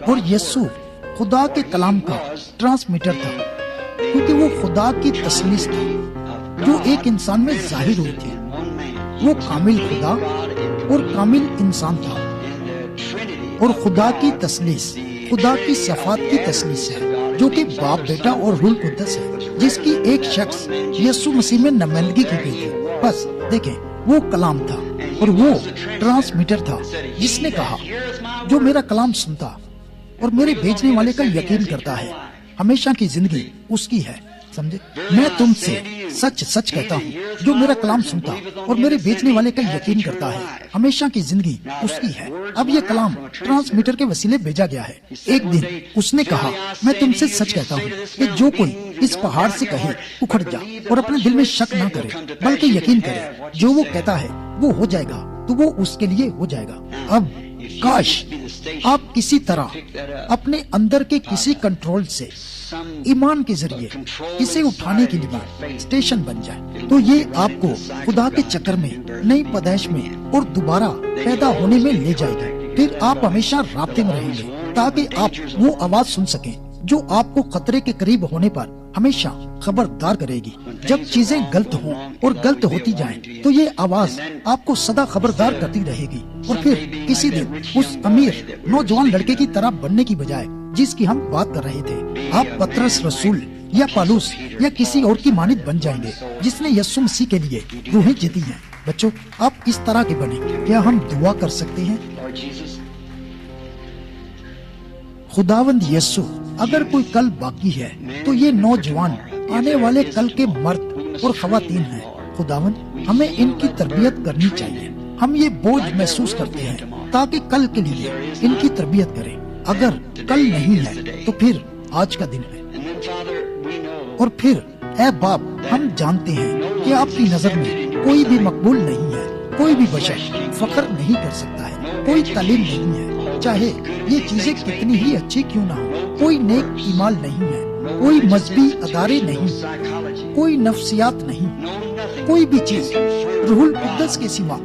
اور یسوع خدا کے کلام کا ٹرانسمیٹر تھا، کیونکہ وہ خدا کی تثلیث تھا جو ایک انسان میں ظاہر ہوئی تھی۔ وہ کامل خدا اور کامل انسان تھا، اور خدا کی تثلیث خدا کی صفات کی تثلیث ہے۔ جو کہ باپ، بیٹا اور روح القدس ہے، جس کی ایک شخص یسوع مسیح میں نمائندگی کی گئی تھی۔ بس دیکھیں، وہ کلام تھا اور وہ ٹرانسمیٹر تھا جس نے کہا جو میرا کلام سنتا اور میرے بھیجنے والے کا یقین کرتا ہے ہمیشہ کی زندگی اس کی ہے۔ سمجھے؟ میں تم سے سچ سچ کہتا ہوں، جو میرا کلام سنتا اور میرے بھیجنے والے کا یقین کرتا ہے ہمیشہ کی زندگی اس کی ہے۔ اب یہ کلام ٹرانسمیٹر کے وسیلے بھیجا گیا ہے۔ ایک دن اس نے کہا، میں تم سے سچ کہتا ہوں کہ جو کوئی اس پہاڑ سے کہے اکھڑ جا اور اپنے دل میں شک نہ کرے بلکہ یقین کرے جو وہ کہتا ہے وہ ہو جائے گا تو وہ اس کے لیے ہو جائے گا۔ اب کاش آپ کسی طرح اپنے اندر کے کسی کنٹرول سے ایمان کے ذریعے اسے اٹھانے کے لیے اسٹیشن بن جائے، تو یہ آپ کو خدا کے چکر میں، نئی پیدائش میں اور دوبارہ پیدا ہونے میں لے جائے گی۔ پھر آپ ہمیشہ رابطے میں رہیں گے تاکہ آپ وہ آواز سن سکیں جو آپ کو خطرے کے قریب ہونے پر ہمیشہ خبردار کرے گی۔ جب چیزیں غلط ہوں اور غلط ہوتی جائیں تو یہ آواز آپ کو سدا خبردار کرتی رہے گی، اور پھر کسی دن اس امیر نوجوان لڑکے کی طرح بننے کی بجائے جس کی ہم بات کر رہے تھے، آپ پطرس رسول یا پالوس یا کسی اور کی مانند بن جائیں گے جس نے یسوع مسیح کے لیے روحیں جیتی ہیں۔ بچوں، آپ اس طرح کے بنیں۔ کیا ہم دعا کر سکتے ہیں؟ خداوند یسوع، اگر کوئی کل باقی ہے تو یہ نوجوان آنے والے کل کے مرد اور خواتین ہیں۔ خداوند، ہمیں ان کی تربیت کرنی چاہیے۔ ہم یہ بوجھ محسوس کرتے ہیں تاکہ کل کے لیے ان کی تربیت کریں۔ اگر کل نہیں ہے تو پھر آج کا دن ہے۔ اور پھر اے باپ، ہم جانتے ہیں کہ آپ کی نظر میں کوئی بھی مقبول نہیں ہے، کوئی بھی بشر فخر نہیں کر سکتا ہے، کوئی تعلیم نہیں ہے، چاہے یہ چیزیں کتنی ہی اچھی کیوں نہ ہو، کوئی نیک ایمال نہیں ہے، کوئی مذہبی ادارے نہیں، کوئی نفسیات نہیں، کوئی بھی چیز روح القدس کے سوا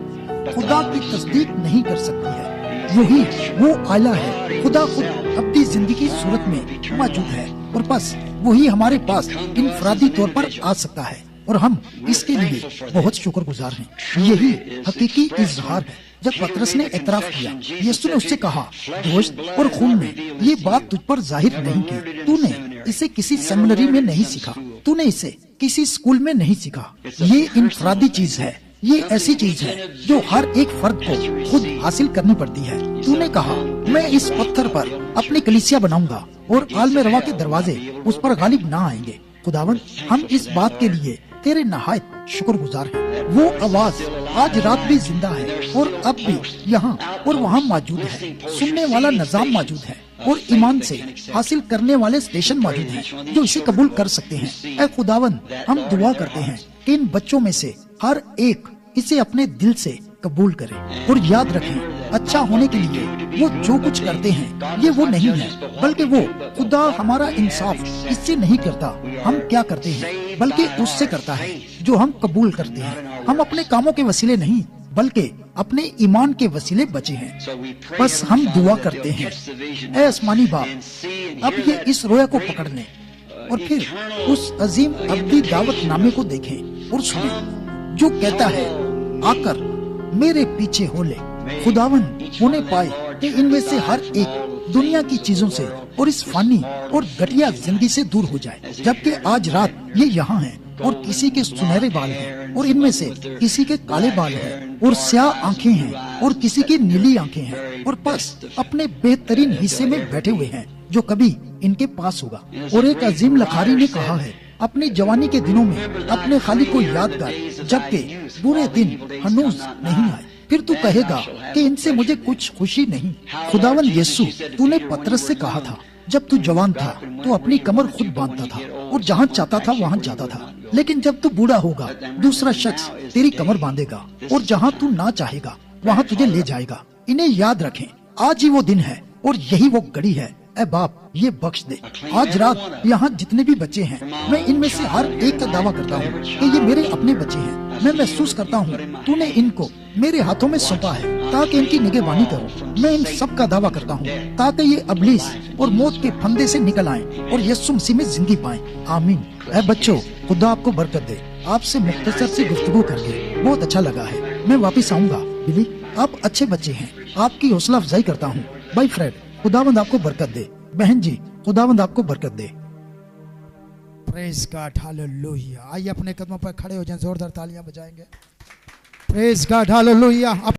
خدا کی تصدیق نہیں کر سکتی ہے۔ وہی وہ آلہ ہے، خدا خود اپنی زندگی کی صورت میں موجود ہے، اور بس وہی ہمارے پاس انفرادی طور پر آ سکتا ہے، اور ہم اس کے لیے بہت شکر گزار ہیں۔ یہی حقیقی اظہار ہے۔ جب پطرس نے اعتراف کیا، یسوع نے اس سے کہا، گوشت اور خون نے یہ بات تجھ پر ظاہر نہیں کی، تو نے اسے کسی سیمنری میں نہیں سیکھا، تو نے اسے کسی اسکول میں نہیں سیکھا۔ یہ انفرادی چیز ہے، یہ ایسی چیز ہے جو ہر ایک فرد کو خود حاصل کرنی پڑتی ہے۔ تو نے کہا، میں اس پتھر پر اپنی کلیسیا بناؤں گا اور عالم روا کے دروازے اس پر غالب نہ آئیں گے۔ خداوند، ہم اس بات کے لیے تیرے نہایت شکر گزار ہیں۔ وہ آواز آج رات بھی زندہ ہے اور اب بھی یہاں اور وہاں موجود ہے۔ سننے والا نظام موجود ہے اور ایمان سے حاصل کرنے والے اسٹیشن موجود ہیں جو اسے قبول کر سکتے ہیں۔ اے خداوند، ہم دعا کرتے ہیں کہ ان بچوں میں سے ہر ایک اسے اپنے دل سے قبول کرے، اور یاد رکھیں، اچھا ہونے کے لیے وہ جو کچھ کرتے ہیں یہ وہ نہیں ہے، بلکہ وہ خدا ہمارا انصاف اس سے نہیں کرتا ہم کیا کرتے ہیں، بلکہ اس سے کرتا ہے جو ہم قبول کرتے ہیں۔ ہم اپنے کاموں کے وسیلے نہیں بلکہ اپنے ایمان کے وسیلے بچے ہیں۔ بس ہم دعا کرتے ہیں، اے آسمانی باپ، اب یہ اس رویا کو پکڑ لیں اور پھر اس عظیم ابدی دعوت نامے کو دیکھیں اور سنیں جو کہتا ہے، آ کر میرے پیچھے ہو لے۔ خداوند انہیں پائے کہ ان میں سے ہر ایک دنیا کی چیزوں سے اور اس فانی اور گھٹیا زندگی سے دور ہو جائے، جبکہ آج رات یہ یہاں ہیں اور کسی کے سنہرے بال ہیں اور ان میں سے کسی کے کالے بال ہیں اور سیاہ آنکھیں ہیں اور کسی کی نیلی آنکھیں ہیں، اور بس اپنے بہترین حصے میں بیٹھے ہوئے ہیں جو کبھی ان کے پاس ہوگا۔ اور ایک عظیم لکھاری نے کہا ہے، اپنی جوانی کے دنوں میں اپنے خالق کو یاد کر جبکہ برے دن ہنوز نہیں آئے، پھر تو کہے گا کہ ان سے مجھے کچھ خوشی نہیں۔ خداوند یسوع، تو نے پطرس سے کہا تھا، جب تو جوان تھا تو اپنی کمر خود باندھتا تھا اور جہاں چاہتا تھا وہاں جاتا تھا، لیکن جب تو بوڑھا ہوگا دوسرا شخص تیری کمر باندھے گا اور جہاں تو نہ چاہے گا وہاں تجھے لے جائے گا۔ انہیں یاد رکھیں، آج ہی وہ دن ہے اور یہی وہ گھڑی ہے۔ اے باپ، یہ بخش دے۔ آج رات یہاں جتنے بھی بچے ہیں، میں ان میں سے ہر ایک کا دعویٰ کرتا ہوں کہ یہ میرے اپنے بچے ہیں۔ میں محسوس کرتا ہوں تو نے ان کو میرے ہاتھوں میں سونپا ہے تاکہ ان کی نگہبانی کروں۔ میں ان سب کا دعویٰ کرتا ہوں تاکہ یہ ابلیس اور موت کے پھندے سے نکل آئیں اور یسوع مسیح میں زندگی پائیں۔ آمین۔ اے بچوں، خدا آپ کو برکت دے۔ آپ سے مختصر سے گفتگو کر کے بہت اچھا لگا ہے۔ میں واپس آؤں گا۔ بلی، آپ اچھے بچے ہیں، آپ کی حوصلہ افزائی کرتا ہوں۔ بائی فریڈ، خداوند آپ کو برکت دے۔ بہن جی، خداوند آپ کو برکت دے۔
پریز گاڈ ہاللویا. آئیے اپنے قدموں پر کھڑے ہو جائیں, زوردار تالیاں بجائیں گے. پریز گاڈ ہاللویا.